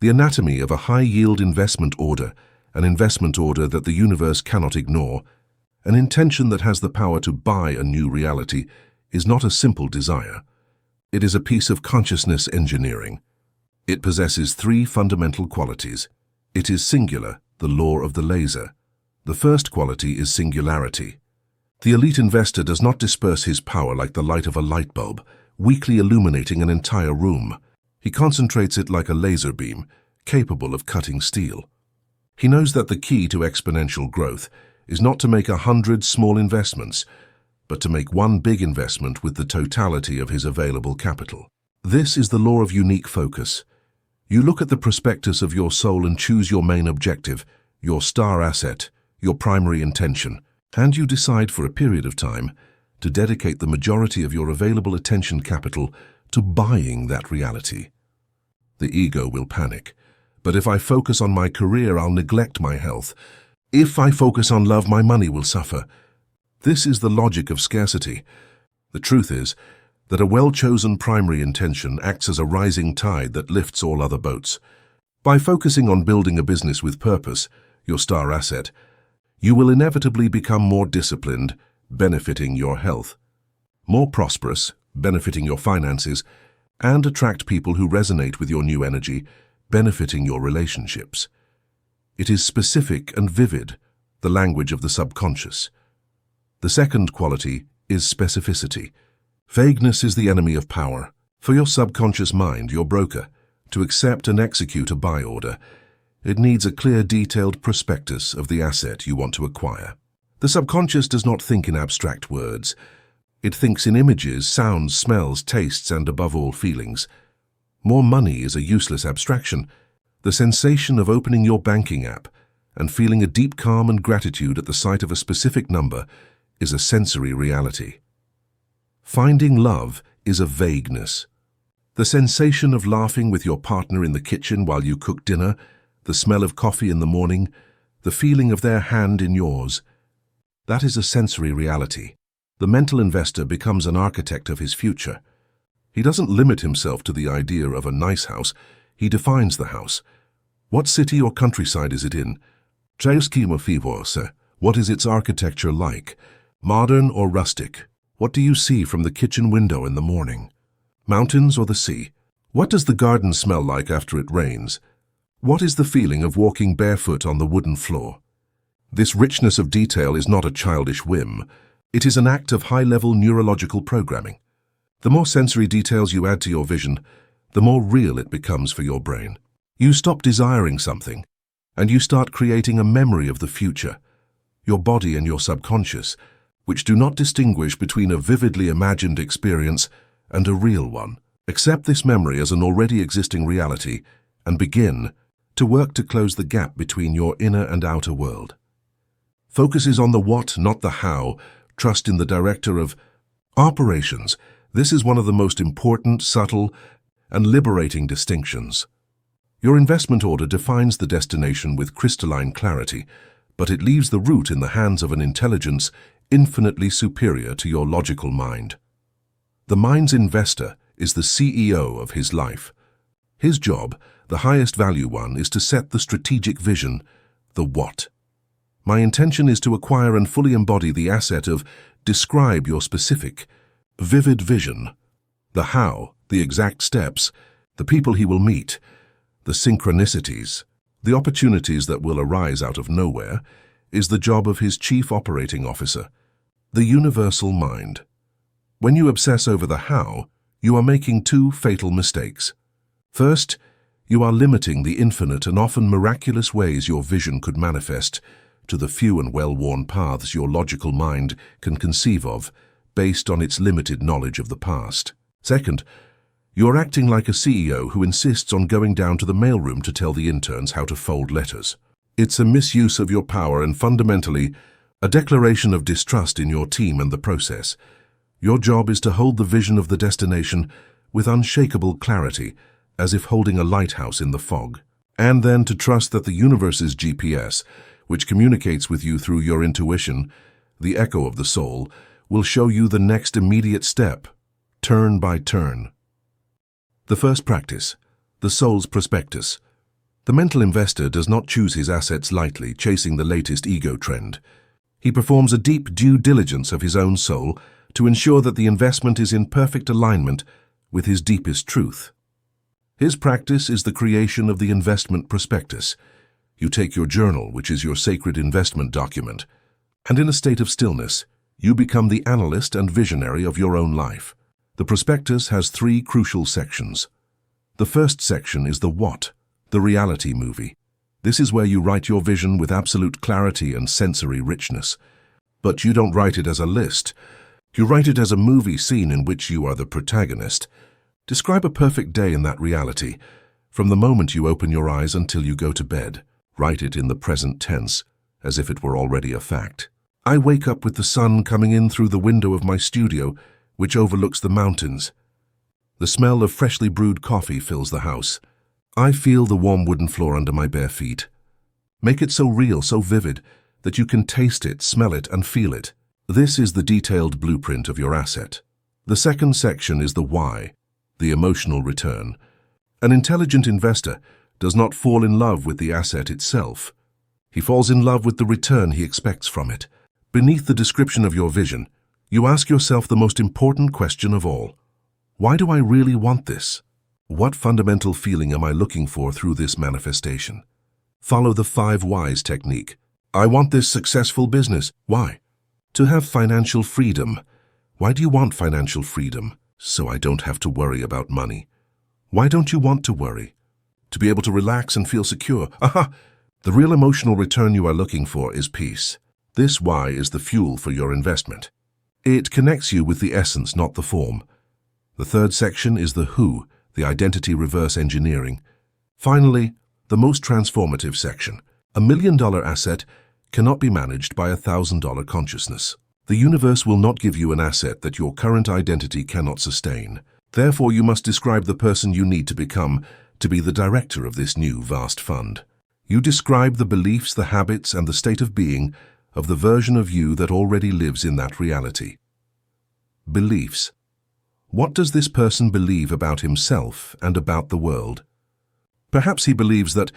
The anatomy of a high-yield investment order, an investment order that the universe cannot ignore, an intention that has the power to buy a new reality, is not a simple desire. It is a piece of consciousness engineering. It possesses three fundamental qualities. It is singular, the law of the laser. The first quality is singularity. The elite investor does not disperse his power like the light of a light bulb, weakly illuminating an entire room. He concentrates it like a laser beam, capable of cutting steel. He knows that the key to exponential growth is not to make 100 small investments, but to make one big investment with the totality of his available capital. This is the law of unique focus. You look at the prospectus of your soul and choose your main objective, your star asset, your primary intention, and you decide for a period of time to dedicate the majority of your available attention capital to buying that reality. The ego will panic. But if I focus on my career, I'll neglect my health. If I focus on love, my money will suffer. This is the logic of scarcity. The truth is that a well-chosen primary intention acts as a rising tide that lifts all other boats. By focusing on building a business with purpose, your star asset, you will inevitably become more disciplined, benefiting your health, more prosperous, benefiting your finances, and attract people who resonate with your new energy, benefiting your relationships. It is specific and vivid, the language of the subconscious. The second quality is specificity. Vagueness is the enemy of power. For your subconscious mind, your broker, to accept and execute a buy order, it needs a clear, detailed prospectus of the asset you want to acquire. The subconscious does not think in abstract words. It thinks in images, sounds, smells, tastes, and above all, feelings. More money is a useless abstraction. The sensation of opening your banking app and feeling a deep calm and gratitude at the sight of a specific number is a sensory reality. Finding love is a vagueness. The sensation of laughing with your partner in the kitchen while you cook dinner, the smell of coffee in the morning, the feeling of their hand in yours, that is a sensory reality. The mental investor becomes an architect of his future. He doesn't limit himself to the idea of a nice house. He defines the house. What city or countryside is it in? What is its architecture like? Modern or rustic? What do you see from the kitchen window in the morning? Mountains or the sea? What does the garden smell like after it rains? What is the feeling of walking barefoot on the wooden floor? This richness of detail is not a childish whim. It is an act of high-level neurological programming. The more sensory details you add to your vision, the more real it becomes for your brain. You stop desiring something, and you start creating a memory of the future, your body and your subconscious, which do not distinguish between a vividly imagined experience and a real one. Accept this memory as an already existing reality and begin to work to close the gap between your inner and outer world. Focus is on the what, not the how. Trust in the director of operations. This is one of the most important, subtle, and liberating distinctions. Your investment order defines the destination with crystalline clarity, but it leaves the route in the hands of an intelligence infinitely superior to your logical mind. The mind's investor is the CEO of his life. His job, the highest value one, is to set the strategic vision, the what. My intention is to acquire and fully embody the asset of describe your specific, vivid vision. The how, the exact steps, the people he will meet, the synchronicities, the opportunities that will arise out of nowhere, is the job of his chief operating officer. The universal mind. When you obsess over the how, you are making two fatal mistakes. First, you are limiting the infinite and often miraculous ways your vision could manifest to the few and well-worn paths your logical mind can conceive of based on its limited knowledge of the past. Second, you are acting like a CEO who insists on going down to the mailroom to tell the interns how to fold letters. It's a misuse of your power and fundamentally a declaration of distrust in your team and the process. Your job is to hold the vision of the destination with unshakable clarity, as if holding a lighthouse in the fog, and then to trust that the universe's GPS, which communicates with you through your intuition, the echo of the soul, will show you the next immediate step, turn by turn. The first practice, the soul's prospectus. The mental investor does not choose his assets lightly, chasing the latest ego trend. He performs a deep due diligence of his own soul to ensure that the investment is in perfect alignment with his deepest truth. His practice is the creation of the investment prospectus. You take your journal, which is your sacred investment document, and in a state of stillness, you become the analyst and visionary of your own life. The prospectus has three crucial sections. The first section is the what, the reality movie. This is where you write your vision with absolute clarity and sensory richness. But you don't write it as a list. You write it as a movie scene in which you are the protagonist. Describe a perfect day in that reality, from the moment you open your eyes until you go to bed. Write it in the present tense, as if it were already a fact. I wake up with the sun coming in through the window of my studio, which overlooks the mountains. The smell of freshly brewed coffee fills the house. I feel the warm wooden floor under my bare feet. Make it so real, so vivid, that you can taste it, smell it, and feel it. This is the detailed blueprint of your asset. The second section is the why, the emotional return. An intelligent investor does not fall in love with the asset itself. He falls in love with the return he expects from it. Beneath the description of your vision, you ask yourself the most important question of all. Why do I really want this? What fundamental feeling am I looking for through this manifestation? Follow the 5 whys technique. I want this successful business. Why? To have financial freedom. Why do you want financial freedom? So I don't have to worry about money. Why don't you want to worry? To be able to relax and feel secure. Aha! The real emotional return you are looking for is peace. This why is the fuel for your investment. It connects you with the essence, not the form. The third section is the who, the identity reverse engineering. Finally, the most transformative section. $1 million asset cannot be managed by $1,000 consciousness. The universe will not give you an asset that your current identity cannot sustain. Therefore, you must describe the person you need to become to be the director of this new vast fund. You describe the beliefs, the habits, and the state of being of the version of you that already lives in that reality. Beliefs. What does this person believe about himself and about the world? Perhaps he believes that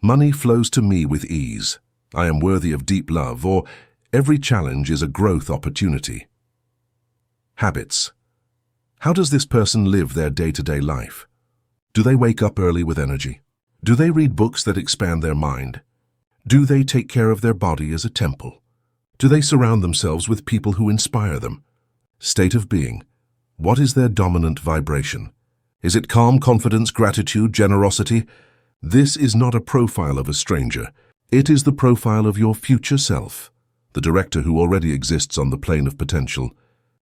money flows to me with ease, I am worthy of deep love, or every challenge is a growth opportunity. Habits. How does this person live their day-to-day life? Do they wake up early with energy? Do they read books that expand their mind? Do they take care of their body as a temple? Do they surround themselves with people who inspire them? State of being. What is their dominant vibration? Is it calm, confidence, gratitude, generosity? This is not a profile of a stranger. It is the profile of your future self, the director who already exists on the plane of potential.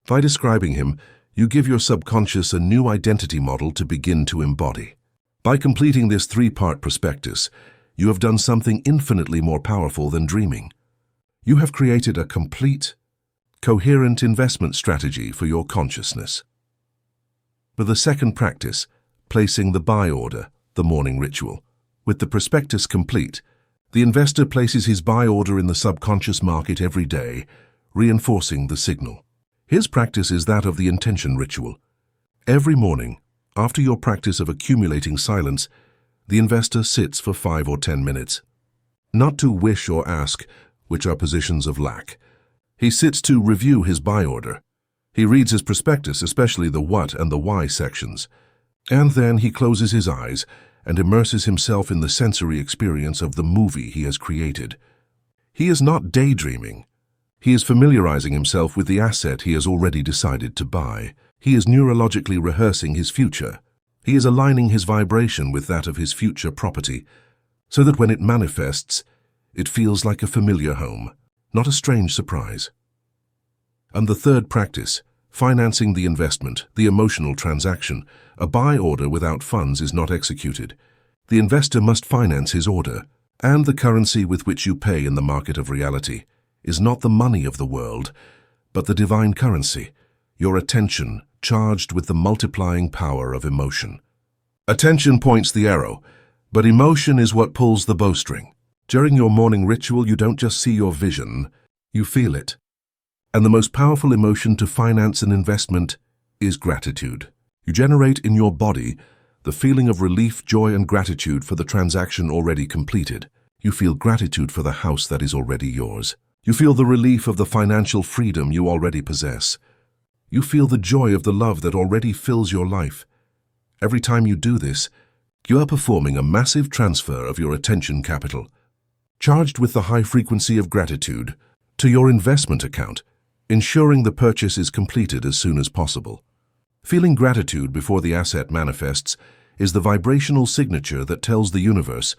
By describing him, you give your subconscious a new identity model to begin to embody. By completing this 3-part prospectus, you have done something infinitely more powerful than dreaming. You have created a complete, coherent investment strategy for your consciousness. For the second practice, placing the buy order, the morning ritual. With the prospectus complete, the investor places his buy order in the subconscious market every day, reinforcing the signal. His practice is that of the intention ritual. Every morning, after your practice of accumulating silence, the investor sits for 5 or 10 minutes. Not to wish or ask, which are positions of lack. He sits to review his buy order. He reads his prospectus, especially the what and the why sections. And then he closes his eyes and immerses himself in the sensory experience of the movie he has created. He is not daydreaming. He is familiarizing himself with the asset he has already decided to buy. He is neurologically rehearsing his future. He is aligning his vibration with that of his future property, so that when it manifests, it feels like a familiar home, not a strange surprise. And the third practice, financing the investment, the emotional transaction. A buy order without funds is not executed. The investor must finance his order, and the currency with which you pay in the market of reality is not the money of the world, but the divine currency, your attention charged with the multiplying power of emotion. Attention points the arrow, but emotion is what pulls the bowstring. During your morning ritual, you don't just see your vision, you feel it. And the most powerful emotion to finance an investment is gratitude. You generate in your body the feeling of relief, joy, and gratitude for the transaction already completed. You feel gratitude for the house that is already yours. You feel the relief of the financial freedom you already possess. You feel the joy of the love that already fills your life. Every time you do this, you are performing a massive transfer of your attention capital, charged with the high frequency of gratitude, to your investment account, ensuring the purchase is completed as soon as possible. Feeling gratitude before the asset manifests is the vibrational signature that tells the universe,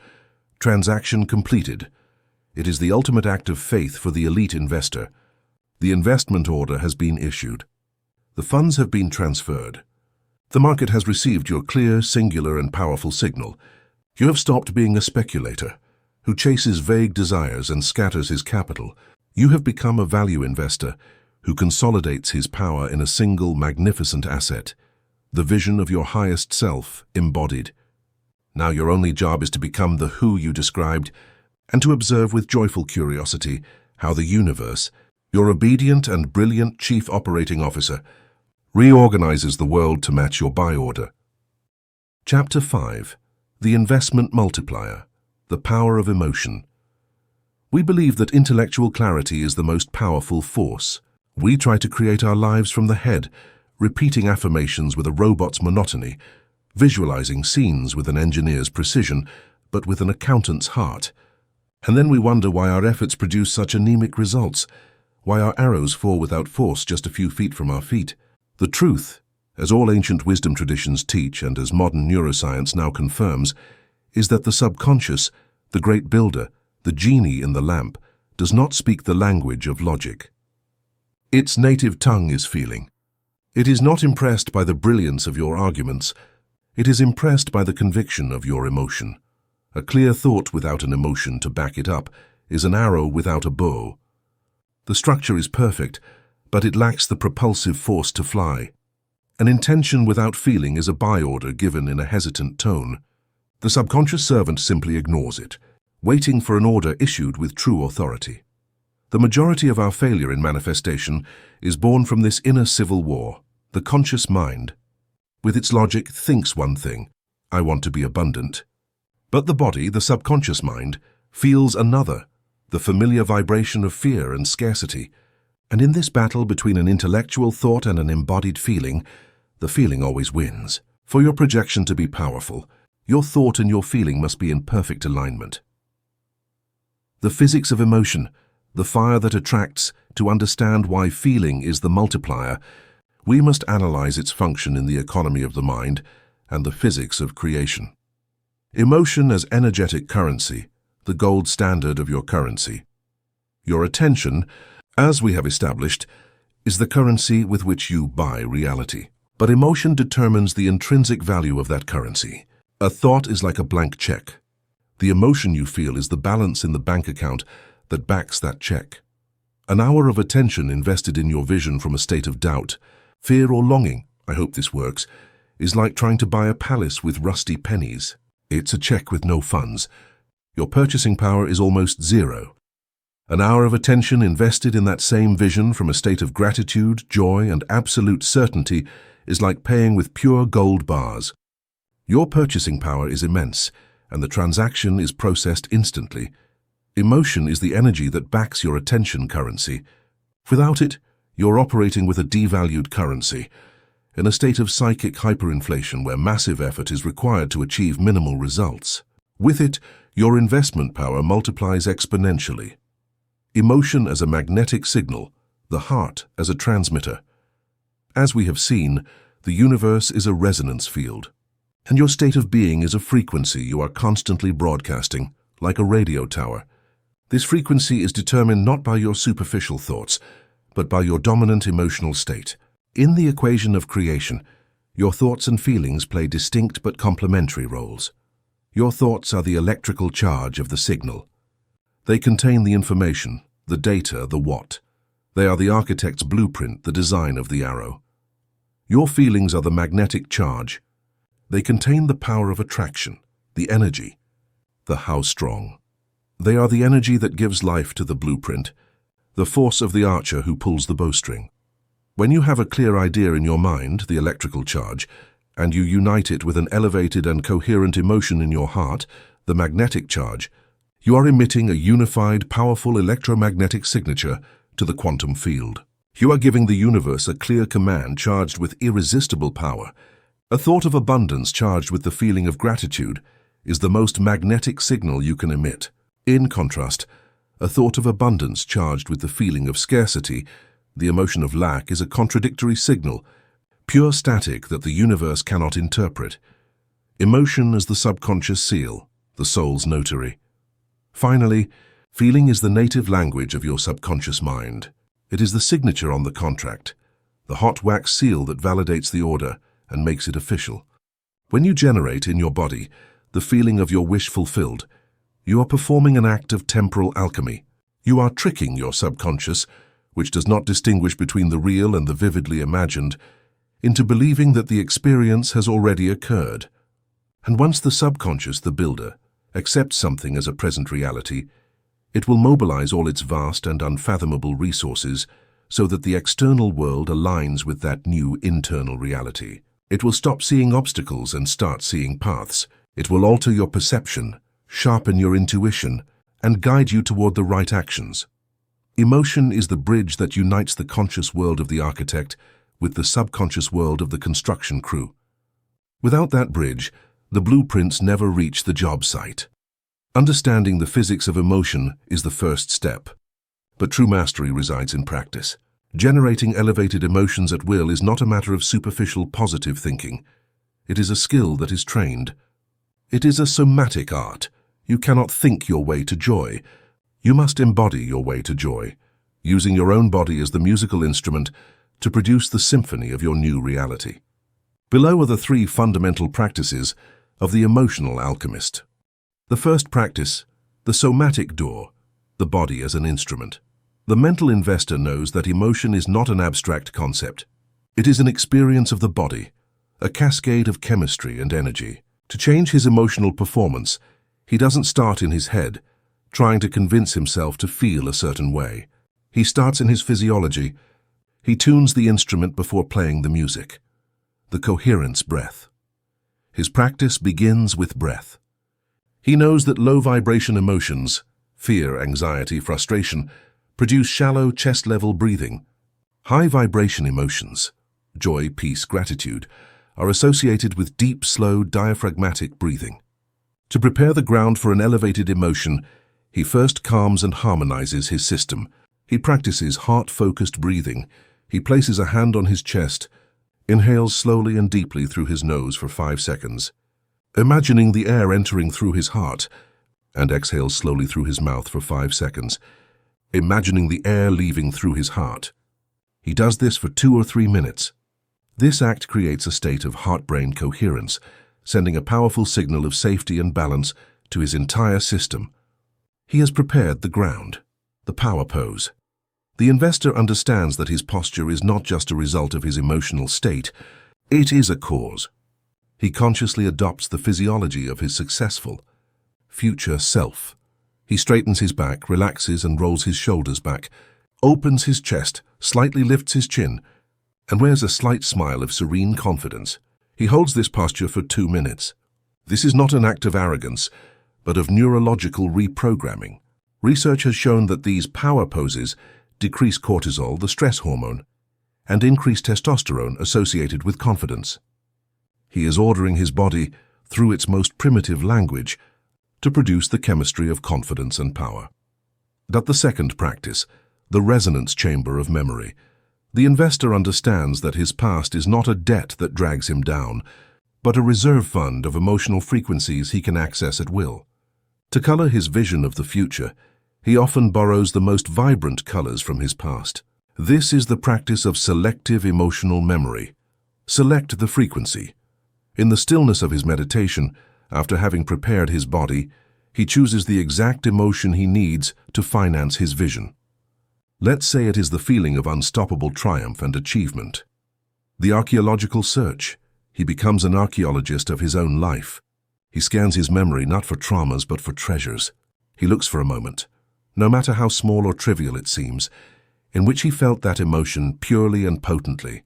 transaction completed. It is the ultimate act of faith for the elite investor. The investment order has been issued. The funds have been transferred. The market has received your clear, singular, and powerful signal. You have stopped being a speculator who chases vague desires and scatters his capital. You have become a value investor who consolidates his power in a single magnificent asset, the vision of your highest self embodied. Now your only job is to become the who you described and to observe with joyful curiosity how the universe, your obedient and brilliant chief operating officer, reorganizes the world to match your buy order. Chapter 5. The Investment Multiplier, the Power of Emotion. We believe that intellectual clarity is the most powerful force. We try to create our lives from the head, repeating affirmations with a robot's monotony, visualizing scenes with an engineer's precision, but with an accountant's heart. And then we wonder why our efforts produce such anemic results, why our arrows fall without force just a few feet from our feet. The truth, as all ancient wisdom traditions teach and as modern neuroscience now confirms, is that the subconscious, the great builder, the genie in the lamp, does not speak the language of logic. Its native tongue is feeling. It is not impressed by the brilliance of your arguments. It is impressed by the conviction of your emotion. A clear thought without an emotion to back it up is an arrow without a bow. The structure is perfect, but it lacks the propulsive force to fly. An intention without feeling is a buy order given in a hesitant tone. The subconscious servant simply ignores it, waiting for an order issued with true authority. The majority of our failure in manifestation is born from this inner civil war. The conscious mind, with its logic, thinks one thing, I want to be abundant. But the body, the subconscious mind, feels another, the familiar vibration of fear and scarcity. And in this battle between an intellectual thought and an embodied feeling, the feeling always wins. For your projection to be powerful, your thought and your feeling must be in perfect alignment. The physics of emotion, the fire that attracts. To understand why feeling is the multiplier, we must analyze its function in the economy of the mind and the physics of creation. Emotion as energetic currency, the gold standard of your currency. Your attention, as we have established, is the currency with which you buy reality. But emotion determines the intrinsic value of that currency. A thought is like a blank check. The emotion you feel is the balance in the bank account that backs that check. An hour of attention invested in your vision from a state of doubt, fear or longing, I hope this works, is like trying to buy a palace with rusty pennies. It's a check with no funds. Your purchasing power is almost zero. An hour of attention invested in that same vision from a state of gratitude, joy, and absolute certainty is like paying with pure gold bars. Your purchasing power is immense, and the transaction is processed instantly. Emotion is the energy that backs your attention currency. Without it, you're operating with a devalued currency, in a state of psychic hyperinflation where massive effort is required to achieve minimal results. With it, your investment power multiplies exponentially. emotion as a magnetic signal, the heart as a transmitter. As we have seen, the universe is a resonance field, and your state of being is a frequency you are constantly broadcasting, like a radio tower. This frequency is determined not by your superficial thoughts, but by your dominant emotional state. In the equation of creation, your thoughts and feelings play distinct but complementary roles. Your thoughts are the electrical charge of the signal. They contain the information, the data, the what. They are the architect's blueprint, the design of the arrow. Your feelings are the magnetic charge. They contain the power of attraction, the energy, the how strong. They are the energy that gives life to the blueprint, the force of the archer who pulls the bowstring. When you have a clear idea in your mind, the electrical charge, and you unite it with an elevated and coherent emotion in your heart, the magnetic charge, you are emitting a unified, powerful electromagnetic signature to the quantum field. You are giving the universe a clear command charged with irresistible power. A thought of abundance charged with the feeling of gratitude is the most magnetic signal you can emit. In contrast, a thought of abundance charged with the feeling of scarcity, the emotion of lack, is a contradictory signal, pure static that the universe cannot interpret. Emotion is the subconscious seal, the soul's notary. Finally, feeling is the native language of your subconscious mind. It is the signature on the contract, the hot wax seal that validates the order and makes it official. When you generate in your body the feeling of your wish fulfilled, you are performing an act of temporal alchemy. You are tricking your subconscious, which does not distinguish between the real and the vividly imagined, into believing that the experience has already occurred. And once the subconscious, the builder, accepts something as a present reality, it will mobilize all its vast and unfathomable resources so that the external world aligns with that new internal reality. It will stop seeing obstacles and start seeing paths. It will alter your perception, sharpen your intuition, and guide you toward the right actions. Emotion is the bridge that unites the conscious world of the architect with the subconscious world of the construction crew. Without that bridge, the blueprints never reach the job site. Understanding the physics of emotion is the first step, but true mastery resides in practice. Generating elevated emotions at will is not a matter of superficial positive thinking. It is a skill that is trained. It is a somatic art. You cannot think your way to joy. You must embody your way to joy, using your own body as the musical instrument to produce the symphony of your new reality. Below are the 3 fundamental practices of the emotional alchemist. The first practice, the somatic door, the body as an instrument. The mental investor knows that emotion is not an abstract concept. It is an experience of the body, a cascade of chemistry and energy. To change his emotional performance, he doesn't start in his head, trying to convince himself to feel a certain way. He starts in his physiology. He tunes the instrument before playing the music. The coherence breath. His practice begins with breath. He knows that low-vibration emotions, fear, anxiety, frustration, produce shallow, chest-level breathing. High-vibration emotions, joy, peace, gratitude, are associated with deep, slow, diaphragmatic breathing. To prepare the ground for an elevated emotion, he first calms and harmonizes his system. He practices heart-focused breathing. He places a hand on his chest, inhales slowly and deeply through his nose for 5 seconds, imagining the air entering through his heart, and exhales slowly through his mouth for 5 seconds, imagining the air leaving through his heart. He does this for 2 or 3 minutes. This act creates a state of heart-brain coherence, sending a powerful signal of safety and balance to his entire system. He has prepared the ground, the power pose. The investor understands that his posture is not just a result of his emotional state, it is a cause. He consciously adopts the physiology of his successful, future self. He straightens his back, relaxes and rolls his shoulders back, opens his chest, slightly lifts his chin, and wears a slight smile of serene confidence. He holds this posture for 2 minutes. This is not an act of arrogance, but of neurological reprogramming. Research has shown that these power poses decrease cortisol, the stress hormone, and increase testosterone associated with confidence. He is ordering his body, through its most primitive language, to produce the chemistry of confidence and power. The second practice, the resonance chamber of memory. The investor understands that his past is not a debt that drags him down, but a reserve fund of emotional frequencies he can access at will. To color his vision of the future, he often borrows the most vibrant colors from his past. This is the practice of selective emotional memory. Select the frequency. In the stillness of his meditation, after having prepared his body, he chooses the exact emotion he needs to finance his vision. Let's say it is the feeling of unstoppable triumph and achievement. The archaeological search. He becomes an archaeologist of his own life. He scans his memory not for traumas but for treasures. He looks for a moment, no matter how small or trivial it seems, in which he felt that emotion purely and potently.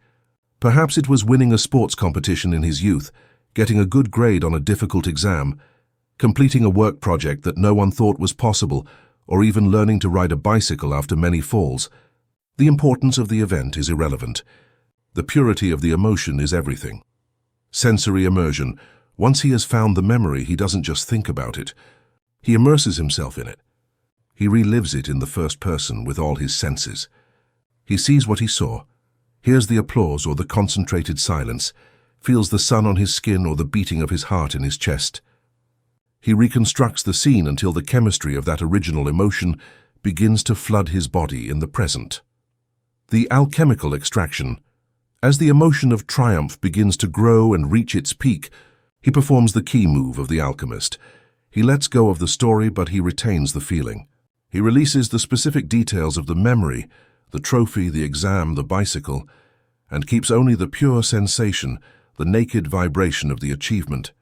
Perhaps it was winning a sports competition in his youth, getting a good grade on a difficult exam, completing a work project that no one thought was possible, or even learning to ride a bicycle after many falls. The importance of the event is irrelevant. The purity of the emotion is everything. Sensory immersion. Once he has found the memory, he doesn't just think about it. He immerses himself in it. He relives it in the first person with all his senses. He sees what he saw, hears the applause or the concentrated silence, feels the sun on his skin or the beating of his heart in his chest. He reconstructs the scene until the chemistry of that original emotion begins to flood his body in the present. The alchemical extraction. As the emotion of triumph begins to grow and reach its peak, he performs the key move of the alchemist. He lets go of the story, but he retains the feeling. He releases the specific details of the memory, the trophy, the exam, the bicycle, and keeps only the pure sensation, the naked vibration of the achievement.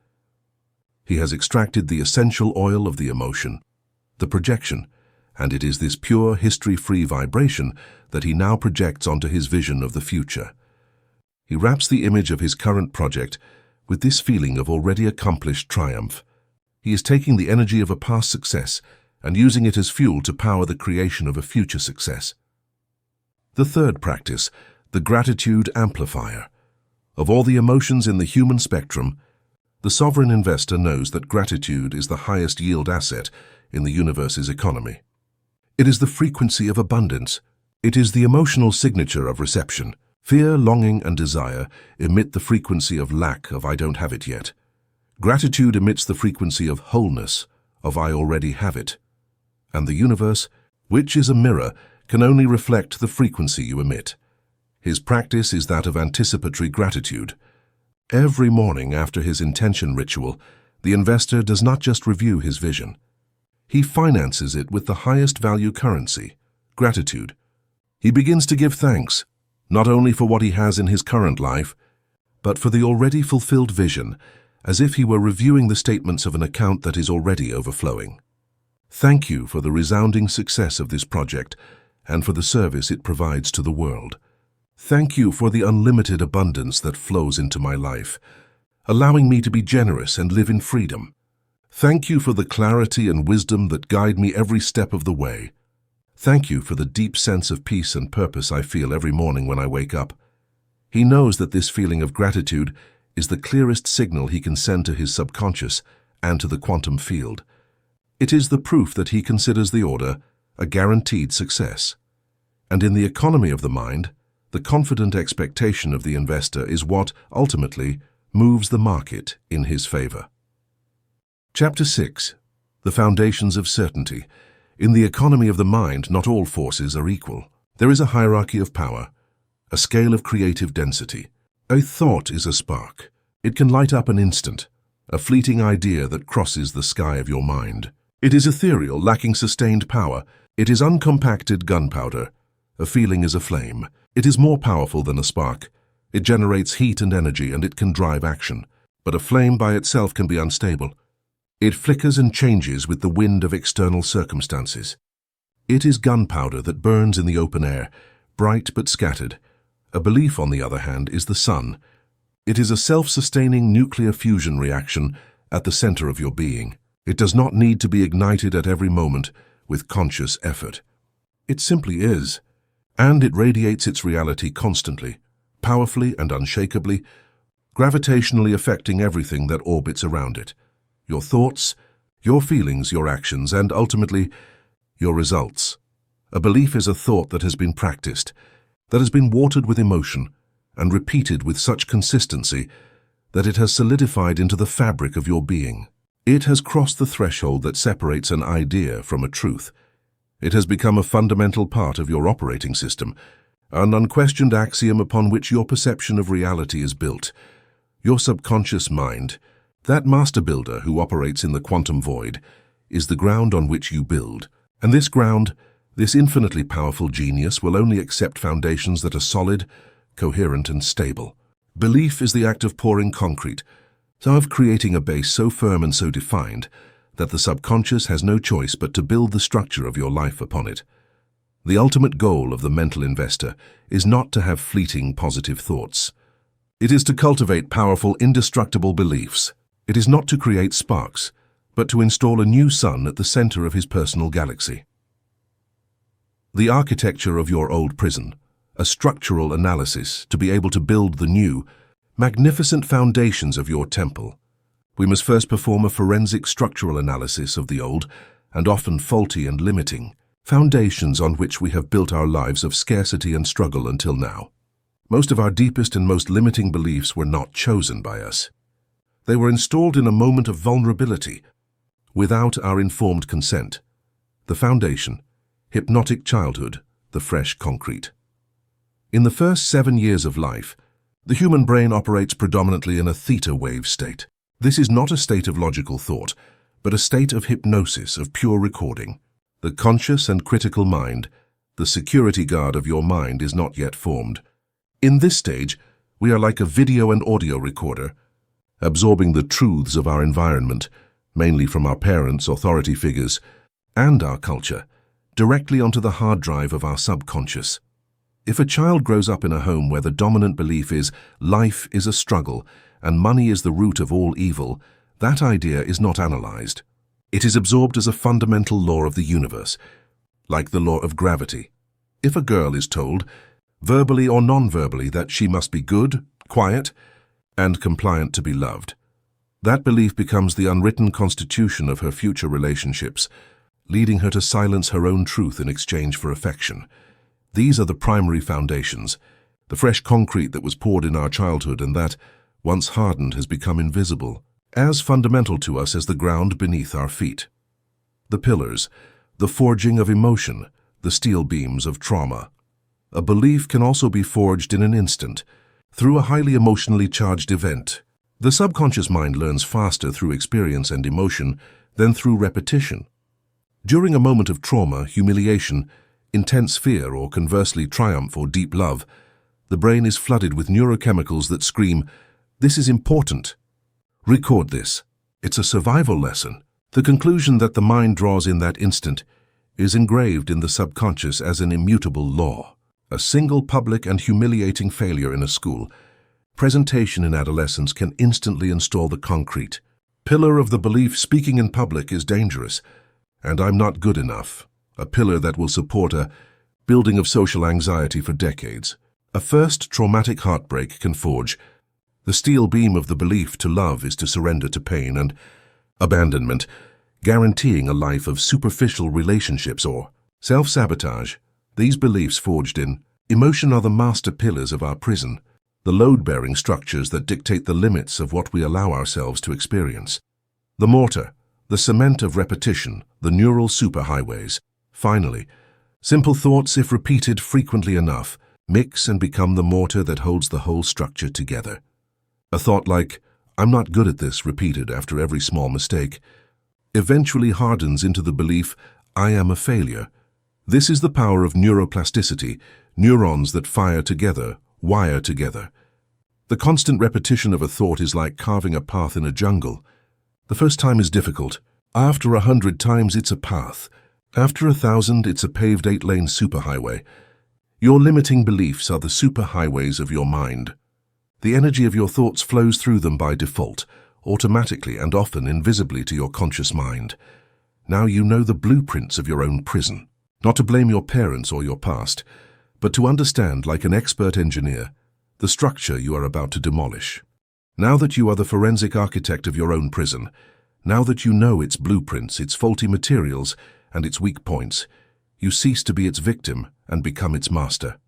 He has extracted the essential oil of the emotion, the projection, and it is this pure, history-free vibration that he now projects onto his vision of the future. He wraps the image of his current project with this feeling of already accomplished triumph. He is taking the energy of a past success and using it as fuel to power the creation of a future success. The third practice, the gratitude amplifier. Of all the emotions in the human spectrum, the sovereign investor knows that gratitude is the highest yield asset in the universe's economy. It is the frequency of abundance. It is the emotional signature of reception. Fear, longing, and desire emit the frequency of lack, of I don't have it yet. Gratitude emits the frequency of wholeness, of I already have it. And the universe, which is a mirror, can only reflect the frequency you emit. His practice is that of anticipatory gratitude. Every morning after his intention ritual, the investor does not just review his vision. He finances it with the highest value currency, gratitude. He begins to give thanks, not only for what he has in his current life, but for the already fulfilled vision, as if he were reviewing the statements of an account that is already overflowing. Thank you for the resounding success of this project and for the service it provides to the world. Thank you for the unlimited abundance that flows into my life, allowing me to be generous and live in freedom. Thank you for the clarity and wisdom that guide me every step of the way. Thank you for the deep sense of peace and purpose I feel every morning when I wake up. He knows that this feeling of gratitude is the clearest signal he can send to his subconscious and to the quantum field. It is the proof that he considers the order a guaranteed success. And in the economy of the mind, the confident expectation of the investor is what, ultimately, moves the market in his favor. Chapter 6. The Foundations of Certainty. In the economy of the mind, not all forces are equal. There is a hierarchy of power, a scale of creative density. A thought is a spark. It can light up an instant, a fleeting idea that crosses the sky of your mind. It is ethereal, lacking sustained power. It is uncompacted gunpowder. A feeling is a flame. It is more powerful than a spark. It generates heat and energy, and it can drive action. But a flame by itself can be unstable. It flickers and changes with the wind of external circumstances. It is gunpowder that burns in the open air, bright but scattered. A belief, on the other hand, is the sun. It is a self-sustaining nuclear fusion reaction at the center of your being. It does not need to be ignited at every moment with conscious effort. It simply is, and it radiates its reality constantly, powerfully and unshakably, gravitationally affecting everything that orbits around it. Your thoughts, your feelings, your actions, and ultimately, your results. A belief is a thought that has been practiced, that has been watered with emotion, and repeated with such consistency that it has solidified into the fabric of your being. It has crossed the threshold that separates an idea from a truth. It has become a fundamental part of your operating system, an unquestioned axiom upon which your perception of reality is built. Your subconscious mind, that master builder who operates in the quantum void, is the ground on which you build. And this ground, this infinitely powerful genius, will only accept foundations that are solid, coherent, and stable. Belief is the act of pouring concrete, of creating a base so firm and so defined that the subconscious has no choice but to build the structure of your life upon it. The ultimate goal of the mental investor is not to have fleeting positive thoughts. It is to cultivate powerful, indestructible beliefs. It is not to create sparks, but to install a new sun at the center of his personal galaxy. The architecture of your old prison, a structural analysis to be able to build the new, magnificent foundations of your temple. We must first perform a forensic structural analysis of the old, and often faulty and limiting, foundations on which we have built our lives of scarcity and struggle until now. Most of our deepest and most limiting beliefs were not chosen by us. They were installed in a moment of vulnerability, without our informed consent. The foundation, hypnotic childhood, the fresh concrete. In the first 7 years of life, the human brain operates predominantly in a theta wave state. This is not a state of logical thought, but a state of hypnosis, of pure recording. The conscious and critical mind, the security guard of your mind, is not yet formed. In this stage, we are like a video and audio recorder, absorbing the truths of our environment, mainly from our parents, authority figures, and our culture, directly onto the hard drive of our subconscious. If a child grows up in a home where the dominant belief is life is a struggle and money is the root of all evil, that idea is not analyzed. It is absorbed as a fundamental law of the universe, like the law of gravity. If a girl is told, verbally or non-verbally, that she must be good, quiet, and compliant to be loved, that belief becomes the unwritten constitution of her future relationships, leading her to silence her own truth in exchange for affection. These are the primary foundations, the fresh concrete that was poured in our childhood and that, once hardened, has become invisible, as fundamental to us as the ground beneath our feet. The pillars, the forging of emotion, the steel beams of trauma. A belief can also be forged in an instant, through a highly emotionally charged event. The subconscious mind learns faster through experience and emotion than through repetition. During a moment of trauma, humiliation, intense fear, or conversely triumph or deep love, the brain is flooded with neurochemicals that scream, "This is important. Record this. It's a survival lesson." The conclusion that the mind draws in that instant is engraved in the subconscious as an immutable law. A single public and humiliating failure in a school presentation in adolescence can instantly install the concrete pillar of the belief speaking in public is dangerous, and I'm not good enough. A pillar that will support a building of social anxiety for decades. A first traumatic heartbreak can forge the steel beam of the belief to love is to surrender to pain and abandonment, guaranteeing a life of superficial relationships or self-sabotage. These beliefs forged in emotion are the master pillars of our prison, the load-bearing structures that dictate the limits of what we allow ourselves to experience. The mortar, the cement of repetition, the neural superhighways. Finally, simple thoughts, if repeated frequently enough, mix and become the mortar that holds the whole structure together. A thought like, "I'm not good at this," repeated after every small mistake, eventually hardens into the belief, "I am a failure." This is the power of neuroplasticity, neurons that fire together, wire together. The constant repetition of a thought is like carving a path in a jungle. The first time is difficult. After 100 times, it's a path. After 1,000, it's a paved 8-lane superhighway. Your limiting beliefs are the superhighways of your mind. The energy of your thoughts flows through them by default, automatically and often invisibly to your conscious mind. Now you know the blueprints of your own prison. Not to blame your parents or your past, but to understand, like an expert engineer, the structure you are about to demolish. Now that you are the forensic architect of your own prison, now that you know its blueprints, its faulty materials, and its weak points, you cease to be its victim and become its master.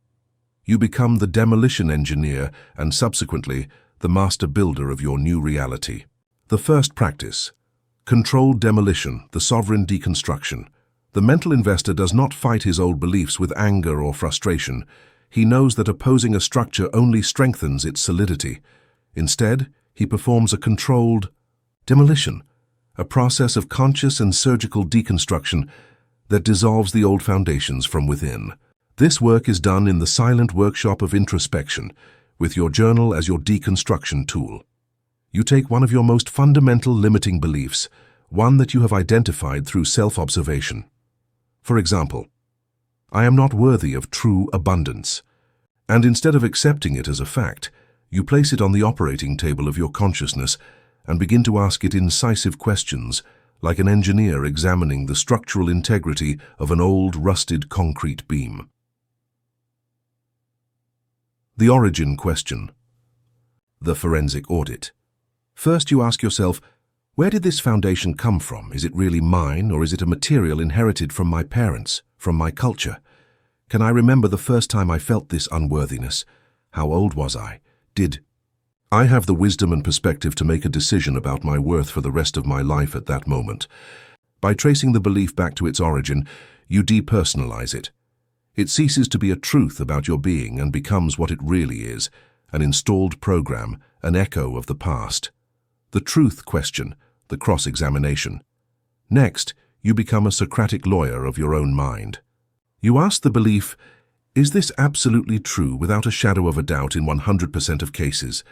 You become the demolition engineer and subsequently the master builder of your new reality. The first practice: controlled demolition, the sovereign deconstruction. The mental investor does not fight his old beliefs with anger or frustration. He knows that opposing a structure only strengthens its solidity. Instead, he performs a controlled demolition, a process of conscious and surgical deconstruction that dissolves the old foundations from within. This work is done in the silent workshop of introspection, with your journal as your deconstruction tool. You take one of your most fundamental limiting beliefs, one that you have identified through self-observation. For example, I am not worthy of true abundance. And instead of accepting it as a fact, you place it on the operating table of your consciousness and begin to ask it incisive questions, like an engineer examining the structural integrity of an old, rusted concrete beam. The origin question. The forensic audit. First, you ask yourself, where did this foundation come from? Is it really mine, or is it a material inherited from my parents, from my culture? Can I remember the first time I felt this unworthiness? How old was I? Did I have the wisdom and perspective to make a decision about my worth for the rest of my life at that moment? By tracing the belief back to its origin, you depersonalize it. It ceases to be a truth about your being and becomes what it really is, an installed program, an echo of the past. The truth question, the cross-examination. Next, you become a Socratic lawyer of your own mind. You ask the belief, is this absolutely true without a shadow of a doubt in 100% of cases?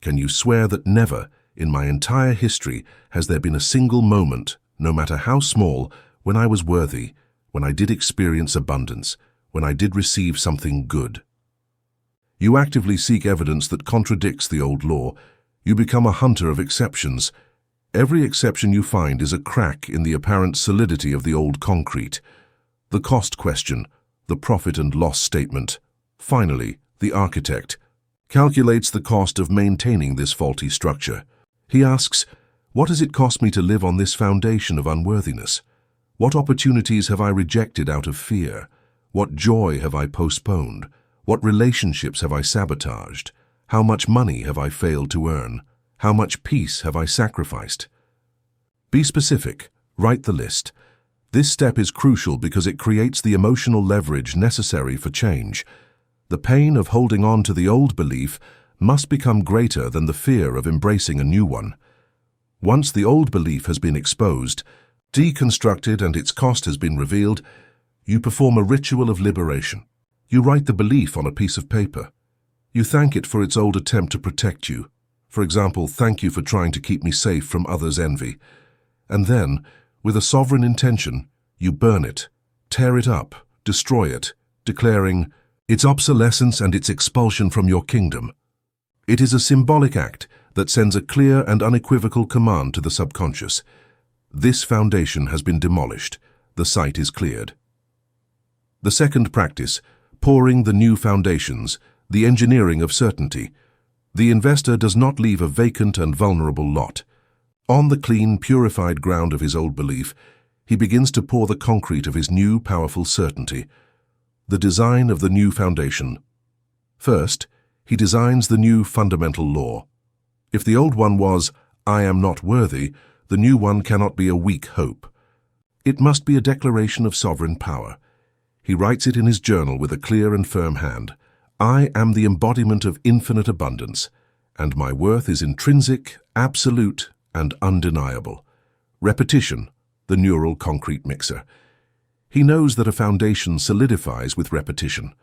Can you swear that never, in my entire history, has there been a single moment, no matter how small, when I was worthy, when I did experience abundance, when I did receive something good? You actively seek evidence that contradicts the old law. You become a hunter of exceptions. Every exception you find is a crack in the apparent solidity of the old concrete. The cost question, the profit and loss statement. Finally, the architect calculates the cost of maintaining this faulty structure. He asks, what does it cost me to live on this foundation of unworthiness? What opportunities have I rejected out of fear? What joy have I postponed? What relationships have I sabotaged? How much money have I failed to earn? How much peace have I sacrificed? Be specific. Write the list. This step is crucial because it creates the emotional leverage necessary for change. The pain of holding on to the old belief must become greater than the fear of embracing a new one. Once the old belief has been exposed, deconstructed, and its cost has been revealed, you perform a ritual of liberation. You write the belief on a piece of paper. You thank it for its old attempt to protect you. For example, thank you for trying to keep me safe from others' envy. And then, with a sovereign intention, you burn it, tear it up, destroy it, declaring its obsolescence and its expulsion from your kingdom. It is a symbolic act that sends a clear and unequivocal command to the subconscious. This foundation has been demolished. The site is cleared. The second practice, pouring the new foundations, the engineering of certainty. The investor does not leave a vacant and vulnerable lot. On the clean, purified ground of his old belief, he begins to pour the concrete of his new, powerful certainty. The design of the new foundation. First, he designs the new fundamental law. If the old one was, I am not worthy, the new one cannot be a weak hope. It must be a declaration of sovereign power. He writes it in his journal with a clear and firm hand. I am the embodiment of infinite abundance, and my worth is intrinsic, absolute, and undeniable. Repetition, the neural concrete mixer. He knows that a foundation solidifies with repetition.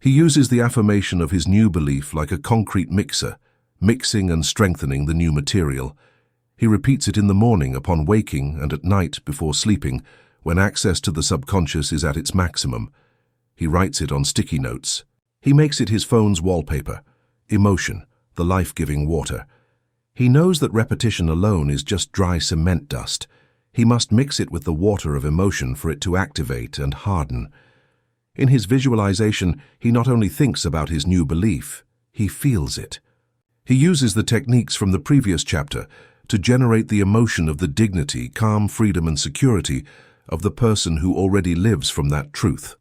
He uses the affirmation of his new belief like a concrete mixer, mixing and strengthening the new material. He repeats it in the morning upon waking and at night before sleeping, when access to the subconscious is at its maximum. He writes it on sticky notes. He makes it his phone's wallpaper. Emotion, the life-giving water. He knows that repetition alone is just dry cement dust. He must mix it with the water of emotion for it to activate and harden. In his visualization, he not only thinks about his new belief, he feels it. He uses the techniques from the previous chapter to generate the emotion of the dignity, calm, freedom, and security of the person who already lives from that truth.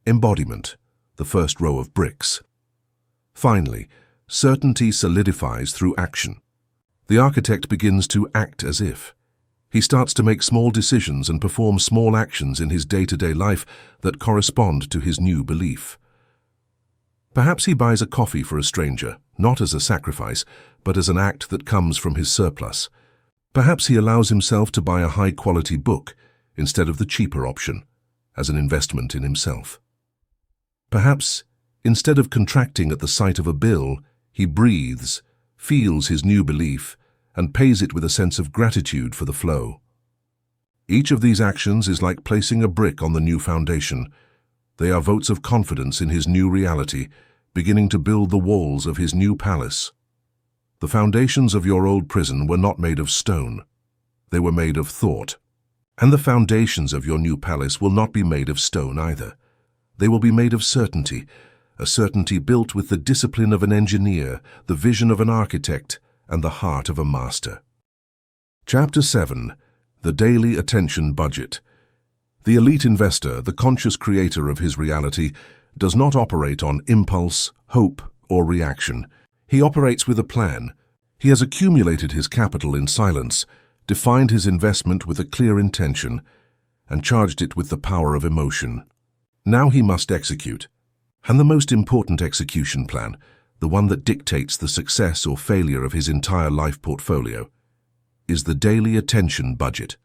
Embodiment, the first row of bricks. Finally, certainty solidifies through action. The architect begins to act as if. He starts to make small decisions and perform small actions in his day-to-day life that correspond to his new belief. Perhaps he buys a coffee for a stranger, not as a sacrifice, but as an act that comes from his surplus. Perhaps he allows himself to buy a high-quality book instead of the cheaper option, as an investment in himself. Perhaps, instead of contracting at the sight of a bill, he breathes, feels his new belief, and pays it with a sense of gratitude for the flow. Each of these actions is like placing a brick on the new foundation. They are votes of confidence in his new reality, beginning to build the walls of his new palace. The foundations of your old prison were not made of stone. They were made of thought. And the foundations of your new palace will not be made of stone either. They will be made of certainty, a certainty built with the discipline of an engineer, the vision of an architect, and the heart of a master. Chapter 7. The Daily Attention Budget. The elite investor, the conscious creator of his reality, does not operate on impulse, hope, or reaction. He operates with a plan. He has accumulated his capital in silence, defined his investment with a clear intention, and charged it with the power of emotion. Now he must execute. And the most important execution plan, the one that dictates the success or failure of his entire life portfolio, is the daily attention budget.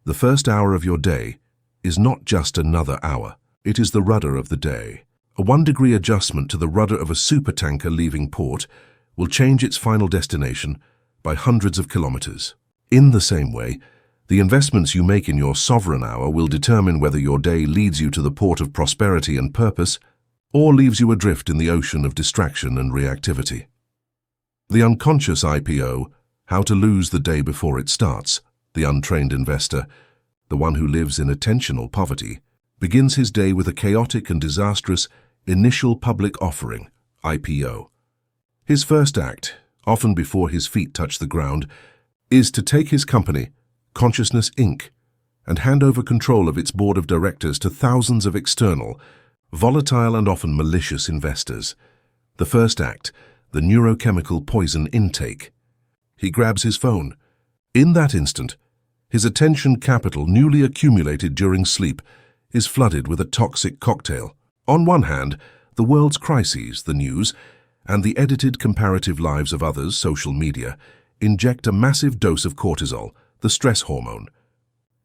The first hour of your day is not just another hour. It is the rudder of the day. A 1-degree adjustment to the rudder of a supertanker leaving port will change its final destination by hundreds of kilometers. In the same way, the investments you make in your sovereign hour will determine whether your day leads you to the port of prosperity and purpose, or leaves you adrift in the ocean of distraction and reactivity. The unconscious IPO, how to lose the day before it starts, the untrained investor, the one who lives in attentional poverty, begins his day with a chaotic and disastrous initial public offering, IPO. His first act, often before his feet touch the ground, is to take his company, Consciousness Inc., and hand over control of its board of directors to thousands of external, volatile and often malicious investors. The first act, the neurochemical poison intake. He grabs his phone. In that instant, his attention capital, newly accumulated during sleep, is flooded with a toxic cocktail. On one hand, the world's crises, the news, and the edited comparative lives of others, social media, inject a massive dose of cortisol, the stress hormone.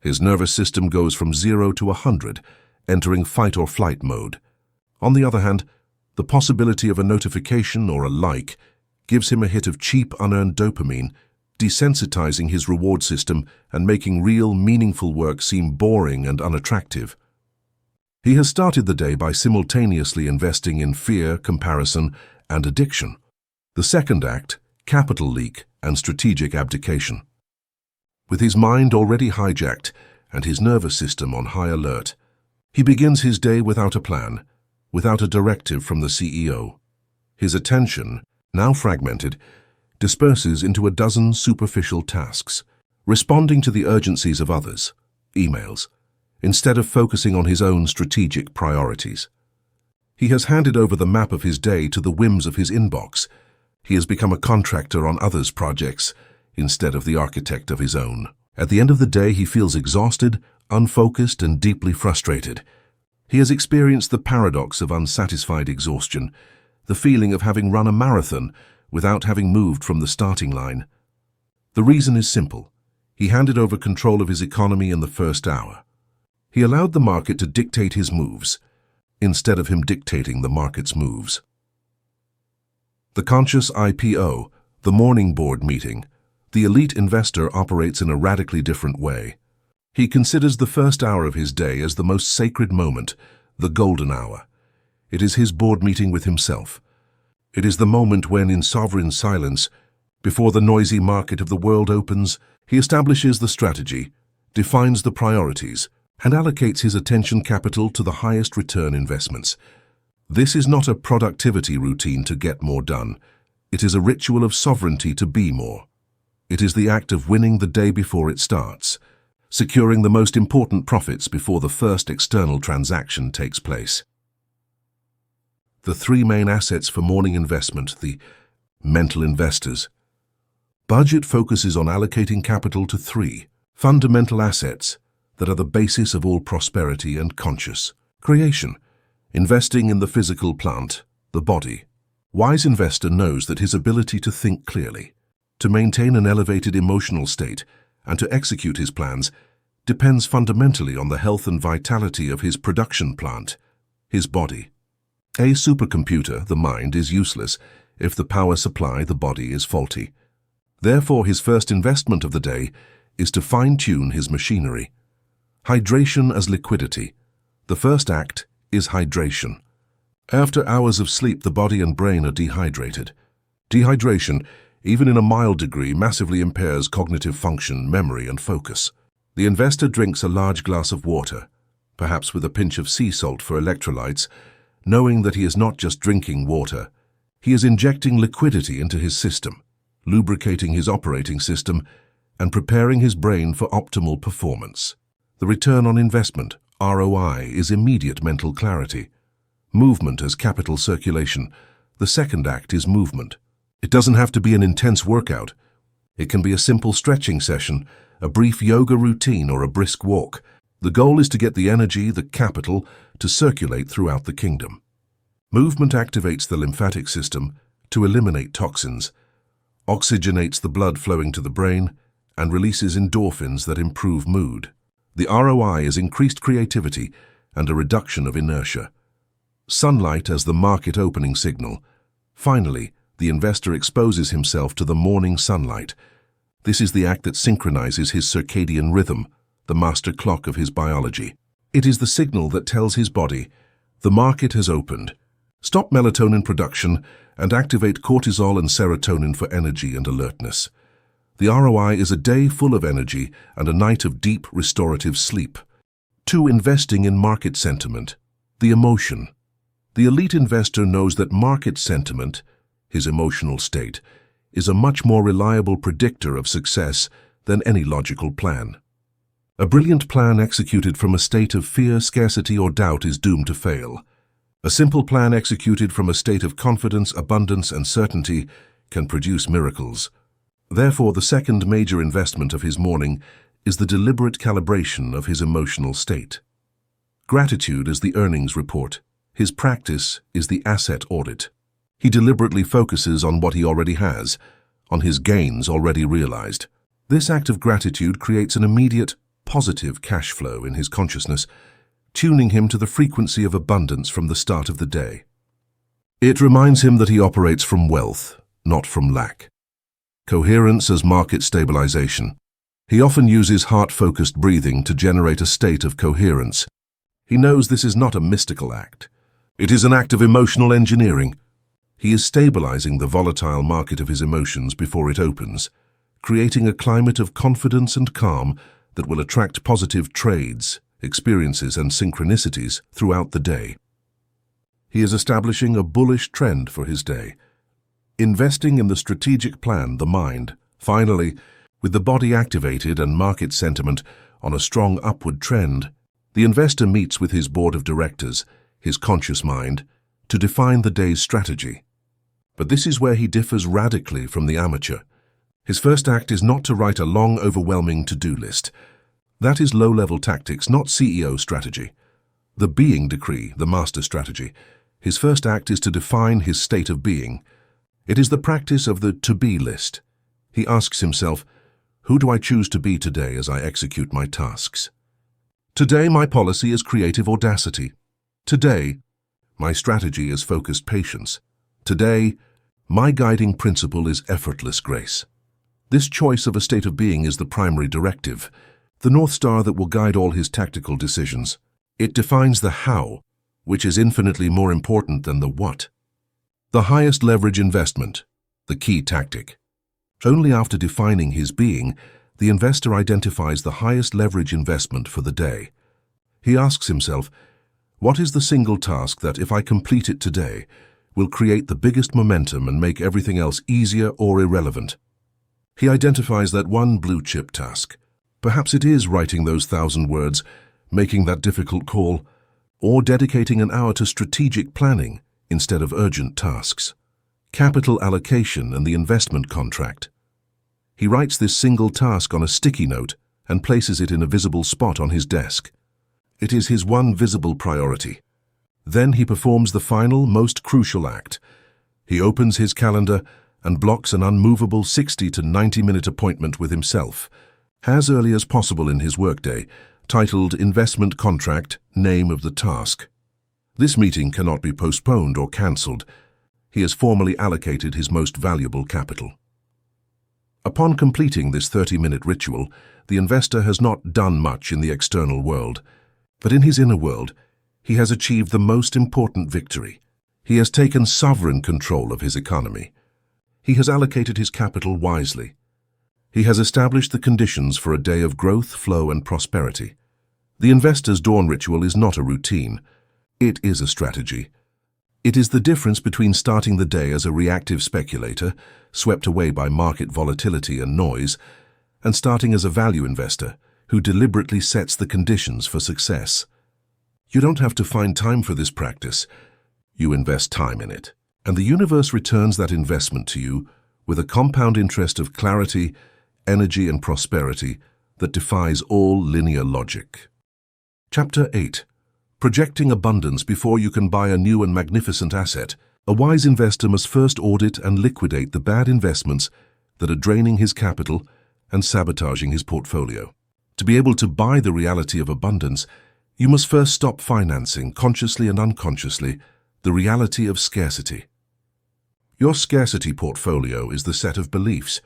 His nervous system goes from 0 to 100, entering fight or flight mode. On the other hand, the possibility of a notification or a like gives him a hit of cheap, unearned dopamine, desensitizing his reward system and making real, meaningful work seem boring and unattractive. He has started the day by simultaneously investing in fear, comparison, and addiction. The second act, capital leak and strategic abdication. With his mind already hijacked and his nervous system on high alert, he begins his day without a plan, without a directive from the CEO. His attention, now fragmented, disperses into a dozen superficial tasks, responding to the urgencies of others, emails, instead of focusing on his own strategic priorities. He has handed over the map of his day to the whims of his inbox. He has become a contractor on others' projects instead of the architect of his own. At the end of the day, he feels exhausted, unfocused, and deeply frustrated. He has experienced the paradox of unsatisfied exhaustion, the feeling of having run a marathon without having moved from the starting line. The reason is simple. He handed over control of his economy in the first hour. He allowed the market to dictate his moves, instead of him dictating the market's moves. The conscious IPO, the morning board meeting, the elite investor operates in a radically different way. He considers the first hour of his day as the most sacred moment, the golden hour. It is his board meeting with himself. It is the moment when, in sovereign silence, before the noisy market of the world opens, he establishes the strategy, defines the priorities, and allocates his attention capital to the highest return investments. This is not a productivity routine to get more done. It is a ritual of sovereignty to be more. It is the act of winning the day before it starts, securing the most important profits before the first external transaction takes place. The three main assets for morning investment, the mental investors. Budget focuses on allocating capital to three fundamental assets that are the basis of all prosperity and conscious creation. Investing in the physical plant, the body. Wise investor knows that his ability to think clearly, to maintain an elevated emotional state, and to execute his plans depends fundamentally on the health and vitality of his production plant, his body. A supercomputer, the mind, is useless if the power supply, the body, is faulty. Therefore, his first investment of the day is to fine-tune his machinery. Hydration as liquidity. The first act is hydration. After hours of sleep, the body and brain are dehydrated. Dehydration, even in a mild degree, massively impairs cognitive function, memory, and focus. The investor drinks a large glass of water, perhaps with a pinch of sea salt for electrolytes, knowing that he is not just drinking water. He is injecting liquidity into his system, lubricating his operating system, and preparing his brain for optimal performance. The return on investment, ROI, is immediate mental clarity. Movement as capital circulation. The second act is movement. It doesn't have to be an intense workout. It can be a simple stretching session, a brief yoga routine, or a brisk walk. The goal is to get the energy, the capital, to circulate throughout the kingdom. Movement activates the lymphatic system to eliminate toxins, oxygenates the blood flowing to the brain, and releases endorphins that improve mood. The ROI is increased creativity and a reduction of inertia. Sunlight as the market opening signal. Finally, the investor exposes himself to the morning sunlight. This is the act that synchronizes his circadian rhythm, the master clock of his biology. It is the signal that tells his body, the market has opened. Stop melatonin production and activate cortisol and serotonin for energy and alertness. The ROI is a day full of energy and a night of deep restorative sleep. 2. Investing in market sentiment, the emotion. The elite investor knows that market sentiment, his emotional state, is a much more reliable predictor of success than any logical plan. A brilliant plan executed from a state of fear, scarcity, or doubt is doomed to fail. A simple plan executed from a state of confidence, abundance, and certainty can produce miracles. Therefore, the second major investment of his morning is the deliberate calibration of his emotional state. Gratitude is the earnings report. His practice is the asset audit. He deliberately focuses on what he already has, on his gains already realized. This act of gratitude creates an immediate, positive cash flow in his consciousness, tuning him to the frequency of abundance from the start of the day. It reminds him that he operates from wealth, not from lack. Coherence as market stabilization. He often uses heart-focused breathing to generate a state of coherence. He knows this is not a mystical act. It is an act of emotional engineering. He is stabilizing the volatile market of his emotions before it opens, creating a climate of confidence and calm that will attract positive trades, experiences, and synchronicities throughout the day. He is establishing a bullish trend for his day. Investing in the strategic plan, the mind. Finally, with the body activated and market sentiment on a strong upward trend, the investor meets with his board of directors, his conscious mind, to define the day's strategy. But this is where he differs radically from the amateur. His first act is not to write a long, overwhelming to-do list. That is low-level tactics, not CEO strategy. The being decree, the master strategy. His first act is to define his state of being. It is the practice of the to-be list. He asks himself, who do I choose to be today as I execute my tasks? Today, my policy is creative audacity. Today, my strategy is focused patience. Today, my guiding principle is effortless grace. This choice of a state of being is the primary directive, the North Star that will guide all his tactical decisions. It defines the how, which is infinitely more important than the what. The highest leverage investment, the key tactic. Only after defining his being, the investor identifies the highest leverage investment for the day. He asks himself, what is the single task that, if I complete it today, will create the biggest momentum and make everything else easier or irrelevant? He identifies that one blue-chip task, Perhaps it is writing those 1,000 words, making that difficult call, or dedicating an hour to strategic planning instead of urgent tasks. Capital allocation and the investment contract. He writes this single task on a sticky note and places it in a visible spot on his desk. It is his one visible priority. Then he performs the final, most crucial act. He opens his calendar and blocks an unmovable 60 to 90-minute appointment with himself, as early as possible in his workday, titled Investment Contract, name of the task. This meeting cannot be postponed or cancelled. He has formally allocated his most valuable capital. Upon completing this 30-minute ritual, the investor has not done much in the external world, but in his inner world, he has achieved the most important victory. He has taken sovereign control of his economy. He has allocated his capital wisely. He has established the conditions for a day of growth, flow, and prosperity. The investor's dawn ritual is not a routine. It is a strategy. It is the difference between starting the day as a reactive speculator, swept away by market volatility and noise, and starting as a value investor who deliberately sets the conditions for success. You don't have to find time for this practice. You invest time in it, and the universe returns that investment to you with a compound interest of clarity, energy, and prosperity that defies all linear logic. Chapter 8. Projecting abundance before you can buy a new and magnificent asset. A wise investor must first audit and liquidate the bad investments that are draining his capital and sabotaging his portfolio. To be able to buy the reality of abundance, you must first stop financing, consciously and unconsciously, the reality of scarcity. Your scarcity portfolio is the set of beliefs,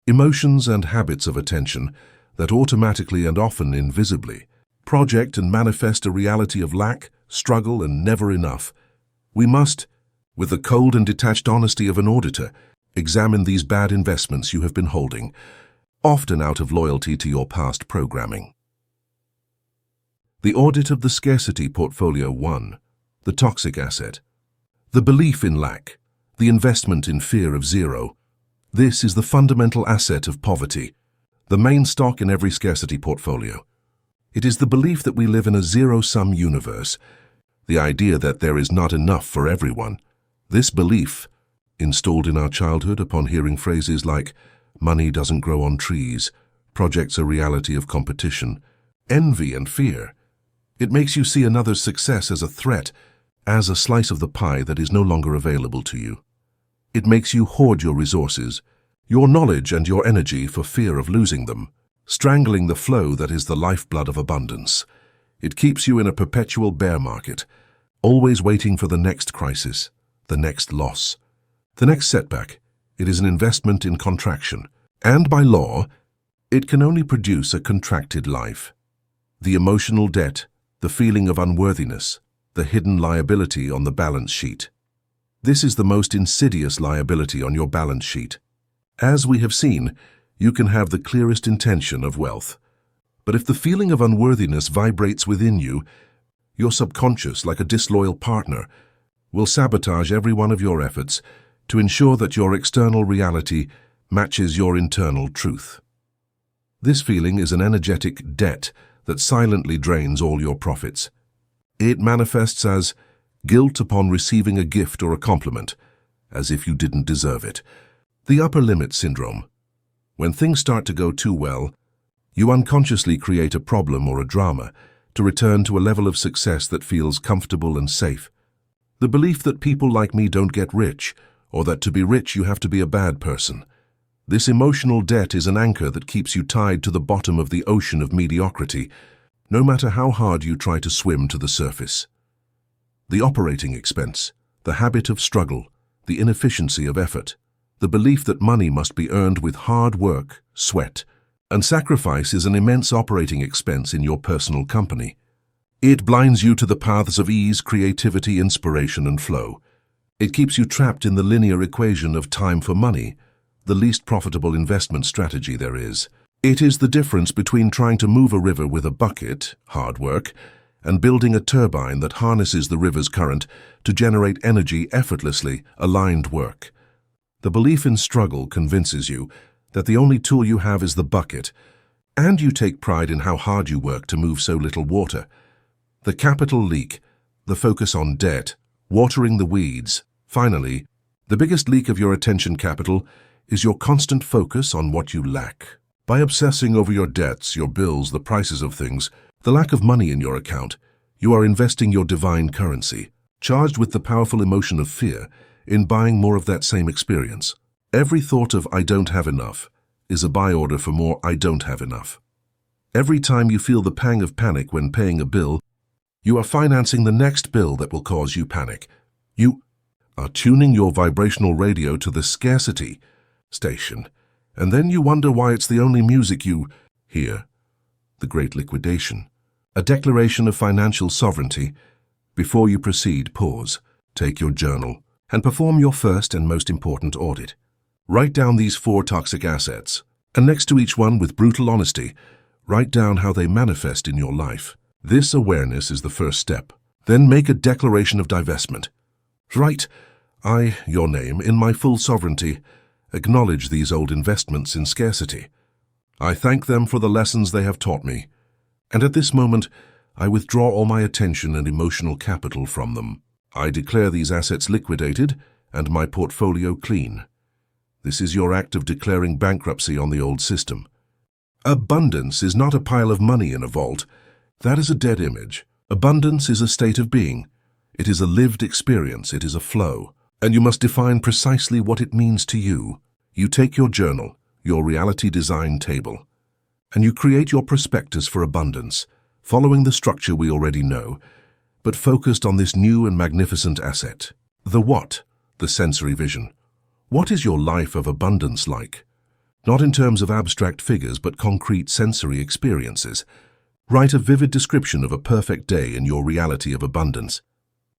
emotions, and habits of attention that automatically and often invisibly project and manifest a reality of lack, struggle, and never enough. We must, with the cold and detached honesty of an auditor, examine these bad investments you have been holding, often out of loyalty to your past programming. The audit of the scarcity portfolio 1. The toxic asset. The belief in lack, the investment in fear of zero. This is the fundamental asset of poverty, the main stock in every scarcity portfolio. It is the belief that we live in a zero-sum universe, the idea that there is not enough for everyone. This belief, installed in our childhood upon hearing phrases like, money doesn't grow on trees, projects a reality of competition, envy and fear. It makes you see another's success as a threat, as a slice of the pie that is no longer available to you. It makes you hoard your resources, your knowledge and your energy for fear of losing them, strangling the flow that is the lifeblood of abundance. It keeps you in a perpetual bear market, always waiting for the next crisis, the next loss, the next setback. It is an investment in contraction, and by law, it can only produce a contracted life. The emotional debt, the feeling of unworthiness, the hidden liability on the balance sheet. This is the most insidious liability on your balance sheet. As we have seen, you can have the clearest intention of wealth, but if the feeling of unworthiness vibrates within you, your subconscious, like a disloyal partner, will sabotage every one of your efforts to ensure that your external reality matches your internal truth. This feeling is an energetic debt that silently drains all your profits. It manifests as guilt upon receiving a gift or a compliment, as if you didn't deserve it. The upper limit syndrome. When things start to go too well, you unconsciously create a problem or a drama to return to a level of success that feels comfortable and safe. The belief that people like me don't get rich, or that to be rich you have to be a bad person. This emotional debt is an anchor that keeps you tied to the bottom of the ocean of mediocrity, no matter how hard you try to swim to the surface. The operating expense, the habit of struggle, the inefficiency of effort, the belief that money must be earned with hard work, sweat, and sacrifice is an immense operating expense in your personal company. It blinds you to the paths of ease, creativity, inspiration, and flow. It keeps you trapped in the linear equation of time for money, the least profitable investment strategy there is. It is the difference between trying to move a river with a bucket, hard work, and building a turbine that harnesses the river's current to generate energy effortlessly, aligned work. The belief in struggle convinces you that the only tool you have is the bucket, And you take pride in how hard you work to move so little water. The capital leak, the focus on debt, watering the weeds. Finally, the biggest leak of your attention capital is your constant focus on what you lack. By obsessing over your debts, your bills, the prices of things, the lack of money in your account, you are investing your divine currency, charged with the powerful emotion of fear, in buying more of that same experience. Every thought of "I don't have enough" is a buy order for more "I don't have enough." Every time you feel the pang of panic when paying a bill, you are financing the next bill that will cause you panic. You are tuning your vibrational radio to the scarcity station, and then you wonder why it's the only music you hear. The Great Liquidation. A declaration of financial sovereignty. Before you proceed, pause, take your journal, and perform your first and most important audit. Write down these 4 toxic assets, and next to each one, with brutal honesty, write down how they manifest in your life. This awareness is the first step. Then make a declaration of divestment. Write, "I, your name, in my full sovereignty, acknowledge these old investments in scarcity. I thank them for the lessons they have taught me, and at this moment, I withdraw all my attention and emotional capital from them. I declare these assets liquidated and my portfolio clean." This is your act of declaring bankruptcy on the old system. Abundance is not a pile of money in a vault. That is a dead image. Abundance is a state of being. It is a lived experience. It is a flow. And you must define precisely what it means to you. You take your journal, your reality design table, and you create your prospectus for abundance, following the structure we already know, but focused on this new and magnificent asset. The what? The sensory vision. What is your life of abundance like? Not in terms of abstract figures, but concrete sensory experiences. Write a vivid description of a perfect day in your reality of abundance.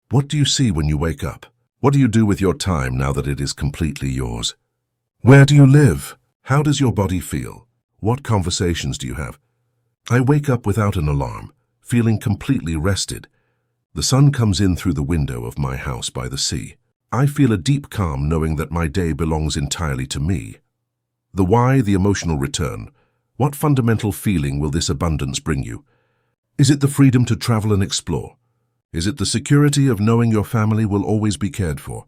What do you see when you wake up? What do you do with your time now that it is completely yours? Where do you live? How does your body feel? What conversations do you have? I wake up without an alarm, feeling completely rested. The sun comes in through the window of my house by the sea. I feel a deep calm knowing that my day belongs entirely to me. The why, the emotional return. What fundamental feeling will this abundance bring you? Is it the freedom to travel and explore? Is it the security of knowing your family will always be cared for?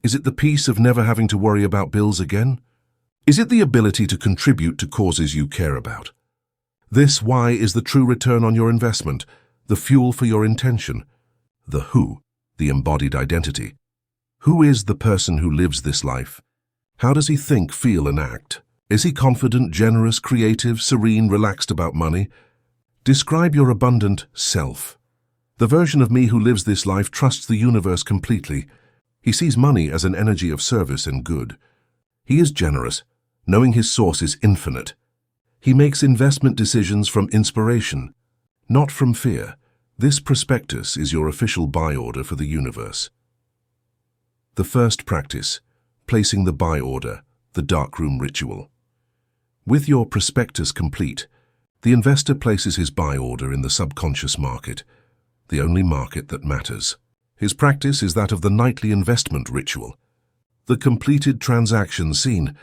Is it the peace of never having to worry about bills again? Is it the ability to contribute to causes you care about? This why is the true return on your investment, the fuel for your intention. The who, the embodied identity. Who is the person who lives this life? How does he think, feel, and act? Is he confident, generous, creative, serene, relaxed about money? Describe your abundant self. The version of me who lives this life trusts the universe completely. He sees money as an energy of service and good. He is generous, knowing his source is infinite. He makes investment decisions from inspiration, not from fear. This prospectus is your official buy order for the universe. The first practice, placing the buy order, the darkroom ritual. With your prospectus complete, the investor places his buy order in the subconscious market, the only market that matters. His practice is that of the nightly investment ritual. The completed transaction scene.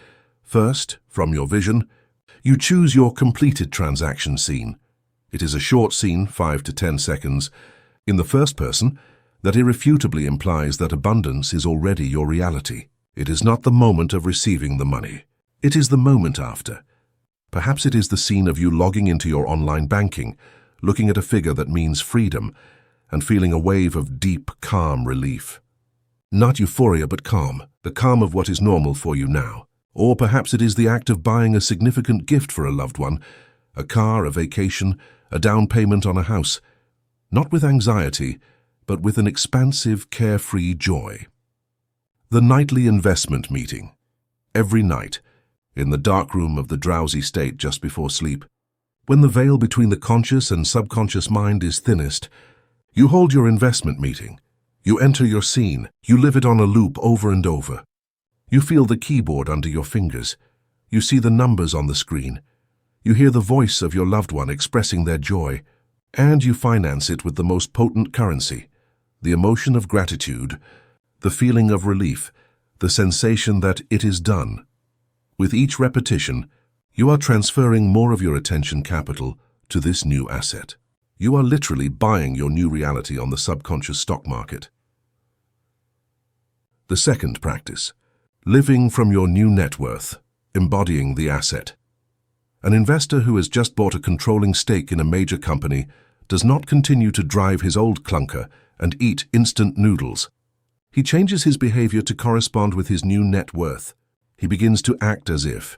First, from your vision, you choose your completed transaction scene. It is a short scene, 5 to 10 seconds, in the first person, that irrefutably implies that abundance is already your reality. It is not the moment of receiving the money. It is the moment after. Perhaps it is the scene of you logging into your online banking, looking at a figure that means freedom, and feeling a wave of deep, calm relief. Not euphoria, but calm, the calm of what is normal for you now. Or perhaps it is the act of buying a significant gift for a loved one, a car, a vacation, a down payment on a house, not with anxiety, but with an expansive, carefree joy. The nightly investment meeting. Every night, in the dark room of the drowsy state just before sleep, when the veil between the conscious and subconscious mind is thinnest, you hold your investment meeting. You enter your scene. You live it on a loop over and over. You feel the keyboard under your fingers. You see the numbers on the screen. You hear the voice of your loved one expressing their joy, and you finance it with the most potent currency, the emotion of gratitude, the feeling of relief, the sensation that it is done. With each repetition, You are transferring more of your attention capital to this new asset. You are literally buying your new reality on the subconscious stock market. The second practice, living from your new net worth, embodying the asset. An investor who has just bought a controlling stake in a major company does not continue to drive his old clunker and eat instant noodles. He changes his behavior to correspond with his new net worth. He begins to act as if.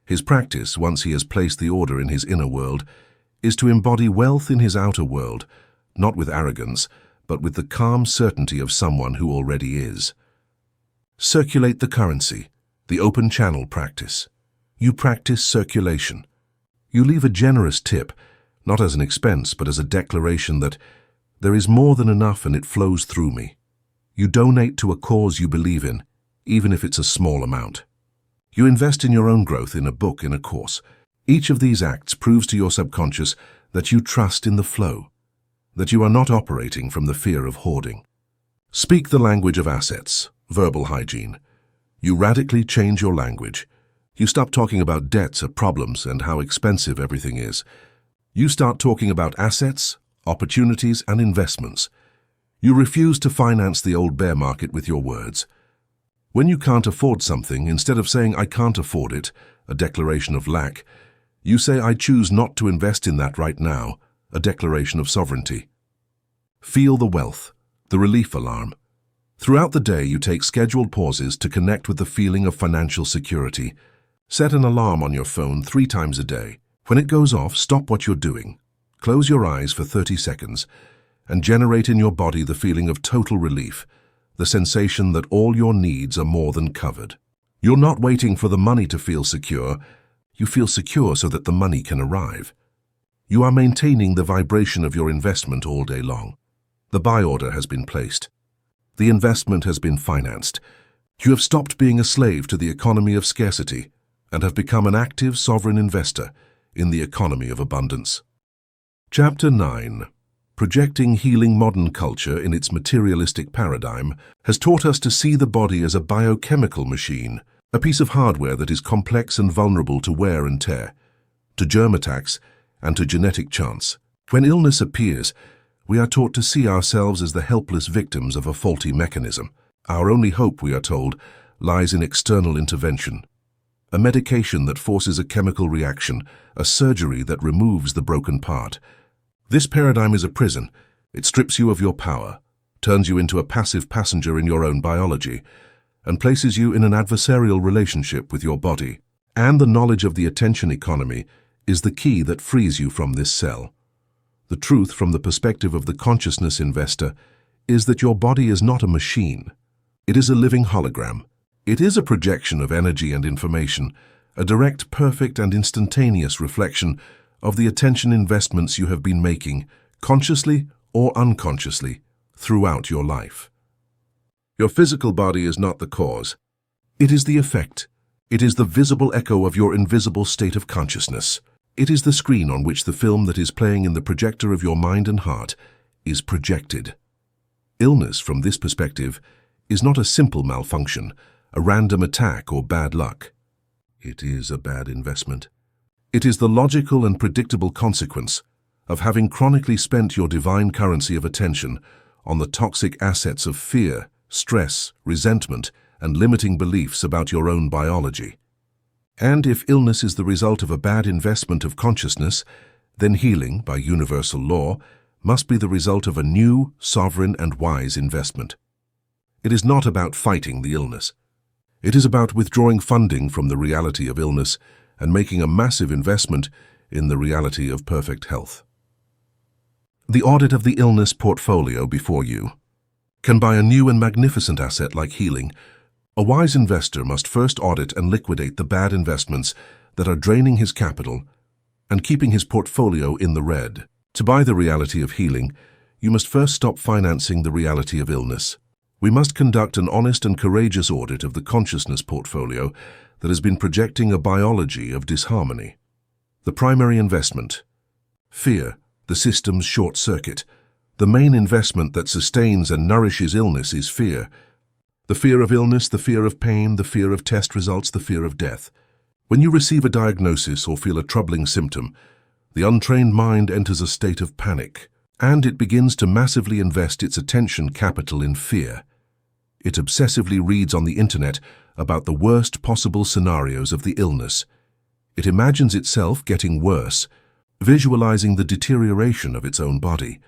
His practice, once he has placed the order in his inner world, is to embody wealth in his outer world, not with arrogance, but with the calm certainty of someone who already is. Circulate the currency, the open channel practice. You practice circulation. You leave a generous tip, not as an expense, but as a declaration that there is more than enough and it flows through me. You donate to a cause you believe in, even if it's a small amount. You invest in your own growth in a book, in a course. Each of these acts proves to your subconscious that you trust in the flow, that you are not operating from the fear of hoarding. Speak the language of assets, verbal hygiene. You radically change your language. You stop talking about debts or problems and how expensive everything is. You start talking about assets, opportunities, and investments. You refuse to finance the old bear market with your words. When you can't afford something, instead of saying, "I can't afford it," a declaration of lack, you say, "I choose not to invest in that right now," a declaration of sovereignty. Feel the wealth, the relief alarm. Throughout the day, you take scheduled pauses to connect with the feeling of financial security. Set an alarm on your phone 3 times a day. When it goes off, stop what you're doing. Close your eyes for 30 seconds and generate in your body the feeling of total relief, the sensation that all your needs are more than covered. You're not waiting for the money to feel secure. You feel secure so that the money can arrive. You are maintaining the vibration of your investment all day long. The buy order has been placed. The investment has been financed. You have stopped being a slave to the economy of scarcity and have become an active sovereign investor in the economy of abundance. Chapter 9. Projecting healing modern culture in its materialistic paradigm has taught us to see the body as a biochemical machine, a piece of hardware that is complex and vulnerable to wear and tear, to germ attacks, and to genetic chance. When illness appears, we are taught to see ourselves as the helpless victims of a faulty mechanism. Our only hope, we are told, lies in external intervention. A medication that forces a chemical reaction, a surgery that removes the broken part. This paradigm is a prison. It strips you of your power, turns you into a passive passenger in your own biology, and places you in an adversarial relationship with your body. And the knowledge of the attention economy is the key that frees you from this cell. The truth from the perspective of the consciousness investor is that your body is not a machine. It is a living hologram. It is a projection of energy and information, a direct, perfect, and instantaneous reflection of the attention investments you have been making, consciously or unconsciously, throughout your life. Your physical body is not the cause. It is the effect. It is the visible echo of your invisible state of consciousness. It is the screen on which the film that is playing in the projector of your mind and heart is projected. Illness, from this perspective, is not a simple malfunction, a random attack or bad luck. It is a bad investment. It is the logical and predictable consequence of having chronically spent your divine currency of attention on the toxic assets of fear, stress, resentment, and limiting beliefs about your own biology. And if illness is the result of a bad investment of consciousness, then healing, by universal law, must be the result of a new, sovereign, and wise investment. It is not about fighting the illness. It is about withdrawing funding from the reality of illness and making a massive investment in the reality of perfect health. The audit of the illness portfolio before you can buy a new and magnificent asset like healing. A wise investor must first audit and liquidate the bad investments that are draining his capital and keeping his portfolio in the red. To buy the reality of healing, you must first stop financing the reality of illness. We must conduct an honest and courageous audit of the consciousness portfolio that has been projecting a biology of disharmony. The primary investment. Fear, the system's short circuit. The main investment that sustains and nourishes illness is fear. The fear of illness, the fear of pain, the fear of test results, the fear of death. When you receive a diagnosis or feel a troubling symptom, the untrained mind enters a state of panic, and it begins to massively invest its attention capital in fear. It obsessively reads on the internet about the worst possible scenarios of the illness. It imagines itself getting worse, visualizing the deterioration of its own body.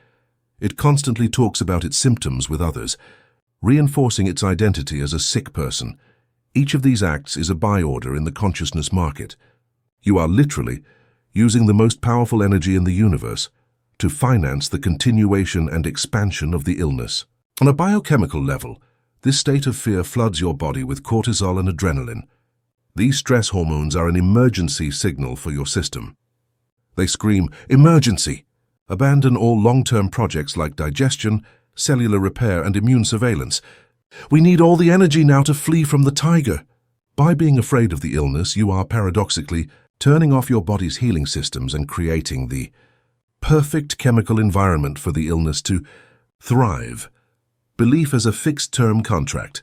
It constantly talks about its symptoms with others, reinforcing its identity as a sick person. Each of these acts is a buy order in the consciousness market. You are literally using the most powerful energy in the universe to finance the continuation and expansion of the illness. On a biochemical level, this state of fear floods your body with cortisol and adrenaline. These stress hormones are an emergency signal for your system. They scream, "Emergency!" Abandon all long-term projects like digestion, cellular repair, and immune surveillance. We need all the energy now to flee from the tiger. By being afraid of the illness, you are paradoxically turning off your body's healing systems and creating the perfect chemical environment for the illness to thrive. Belief as a fixed-term contract,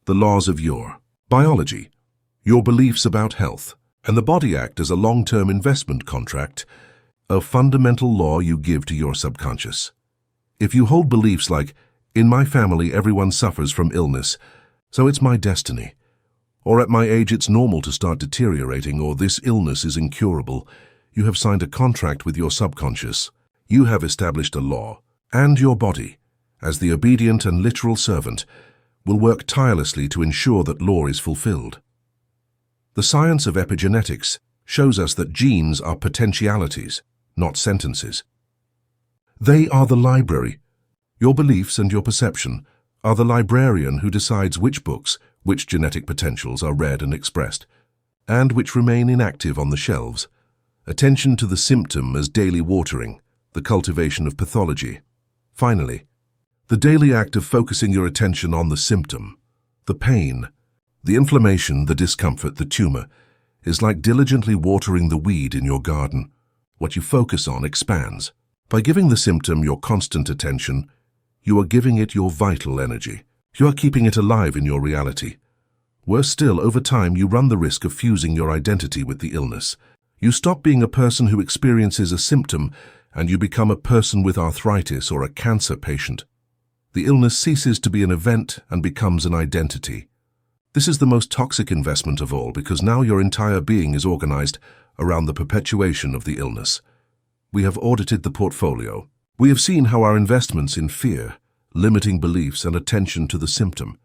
the laws of your biology, your beliefs about health, and the body act as a long-term investment contract, a fundamental law you give to your subconscious. If you hold beliefs like, "In my family everyone suffers from illness, so it's my destiny," or "At my age it's normal to start deteriorating," or "This illness is incurable," you have signed a contract with your subconscious. You have established a law, and your body, as the obedient and literal servant, will work tirelessly to ensure that law is fulfilled. The science of epigenetics shows us that genes are potentialities, not sentences. They are the library. Your beliefs and your perception are the librarian who decides which books, which genetic potentials are read and expressed, and which remain inactive on the shelves. Attention to the symptom as daily watering, the cultivation of pathology. Finally, the daily act of focusing your attention on the symptom, the pain, the inflammation, the discomfort, the tumor, is like diligently watering the weed in your garden. What you focus on expands. By giving the symptom your constant attention, you are giving it your vital energy. You are keeping it alive in your reality. Worse still, over time you run the risk of fusing your identity with the illness. You stop being a person who experiences a symptom and you become a person with arthritis or a cancer patient. The illness ceases to be an event and becomes an identity. This is the most toxic investment of all because now your entire being is organized around the perpetuation of the illness. We have audited the portfolio. We have seen how our investments in fear, limiting beliefs, and attention to the symptom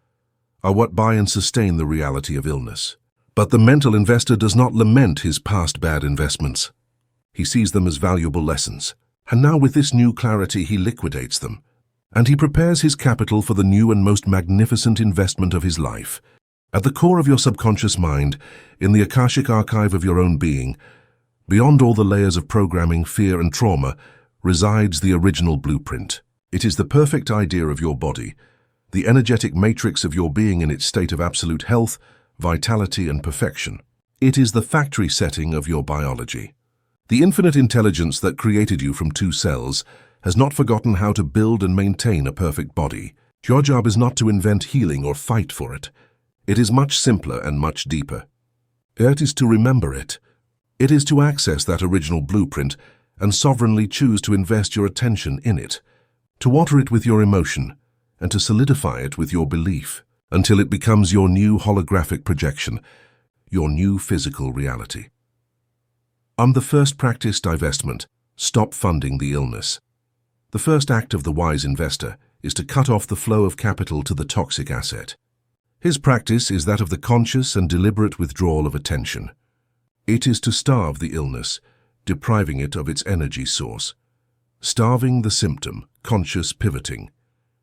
are what buy and sustain the reality of illness. But the mental investor does not lament his past bad investments. He sees them as valuable lessons. And now with this new clarity he liquidates them. And he prepares his capital for the new and most magnificent investment of his life. At the core of your subconscious mind, in the Akashic archive of your own being, beyond all the layers of programming, fear, and trauma, resides the original blueprint. It is the perfect idea of your body, the energetic matrix of your being in its state of absolute health, vitality, and perfection. It is the factory setting of your biology. The infinite intelligence that created you from 2 cells has not forgotten how to build and maintain a perfect body. Your job is not to invent healing or fight for it. It is much simpler and much deeper. It is to remember it. It is to access that original blueprint and sovereignly choose to invest your attention in it, to water it with your emotion, and to solidify it with your belief until it becomes your new holographic projection, your new physical reality. On the first practice, divestment, stop funding the illness. The first act of the wise investor is to cut off the flow of capital to the toxic asset. His practice is that of the conscious and deliberate withdrawal of attention. It is to starve the illness, depriving it of its energy source. Starving the symptom, conscious pivoting.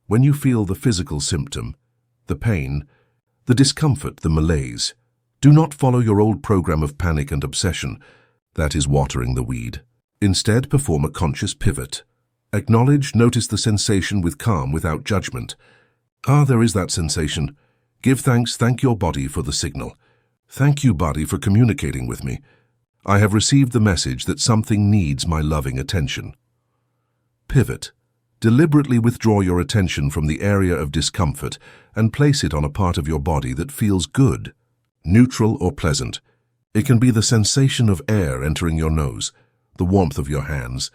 When you feel the physical symptom, the pain, the discomfort, the malaise, do not follow your old program of panic and obsession, that is watering the weed. Instead, perform a conscious pivot. Acknowledge, notice the sensation with calm, without judgment. There is that sensation. Give thanks, thank your body for the signal. Thank you, body, for communicating with me. I have received the message that something needs my loving attention. Pivot. Deliberately withdraw your attention from the area of discomfort and place it on a part of your body that feels good, neutral or pleasant. It can be the sensation of air entering your nose, the warmth of your hands,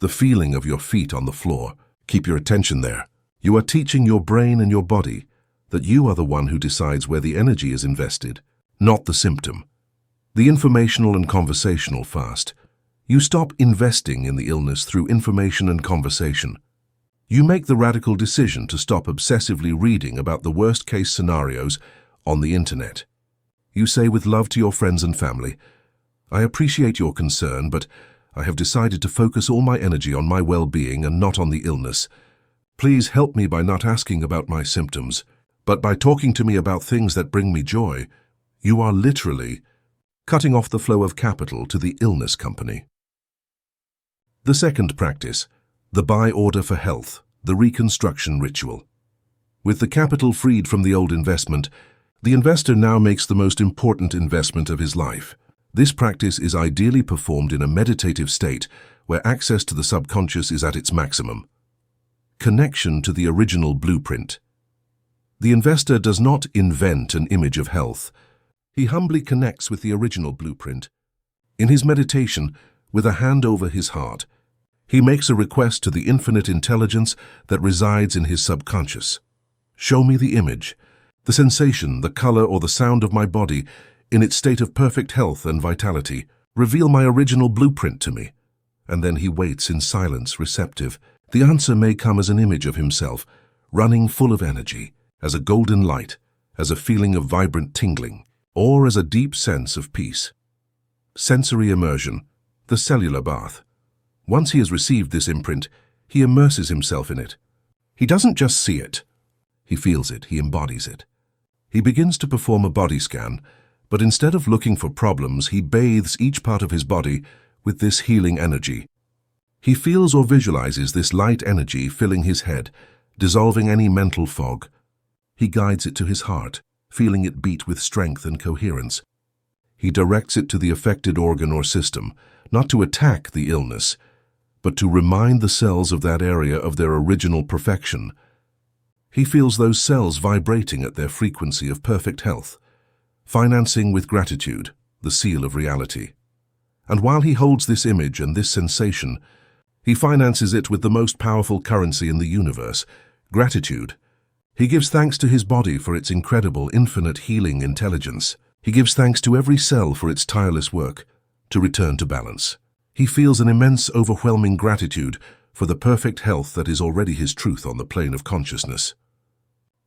the feeling of your feet on the floor. Keep your attention there. You are teaching your brain and your body that you are the one who decides where the energy is invested, not the symptom. The informational and conversational fast. You stop investing in the illness through information and conversation. You make the radical decision to stop obsessively reading about the worst-case scenarios on the internet. You say with love to your friends and family, "I appreciate your concern, but I have decided to focus all my energy on my well-being and not on the illness. Please help me by not asking about my symptoms, but by talking to me about things that bring me joy." You are literally cutting off the flow of capital to the illness company. The second practice, the buy order for health, the reconstruction ritual. With the capital freed from the old investment, the investor now makes the most important investment of his life. This practice is ideally performed in a meditative state where access to the subconscious is at its maximum. Connection to the original blueprint. The investor does not invent an image of health. He humbly connects with the original blueprint. In his meditation, with a hand over his heart, he makes a request to the infinite intelligence that resides in his subconscious. Show me the image, the sensation, the color, or the sound of my body in its state of perfect health and vitality. Reveal my original blueprint to me. And then he waits in silence, receptive. The answer may come as an image of himself, running full of energy, as a golden light, as a feeling of vibrant tingling, or as a deep sense of peace. Sensory immersion, the cellular bath. Once he has received this imprint, he immerses himself in it. He doesn't just see it. He feels it, he embodies it. He begins to perform a body scan, but instead of looking for problems, he bathes each part of his body with this healing energy. He feels or visualizes this light energy filling his head, dissolving any mental fog. He guides it to his heart, feeling it beat with strength and coherence. He directs it to the affected organ or system, not to attack the illness, but to remind the cells of that area of their original perfection. He feels those cells vibrating at their frequency of perfect health, financing with gratitude, the seal of reality. And while he holds this image and this sensation, he finances it with the most powerful currency in the universe, gratitude. He gives thanks to his body for its incredible, infinite healing intelligence. He gives thanks to every cell for its tireless work to return to balance. He feels an immense, overwhelming gratitude for the perfect health that is already his truth on the plane of consciousness.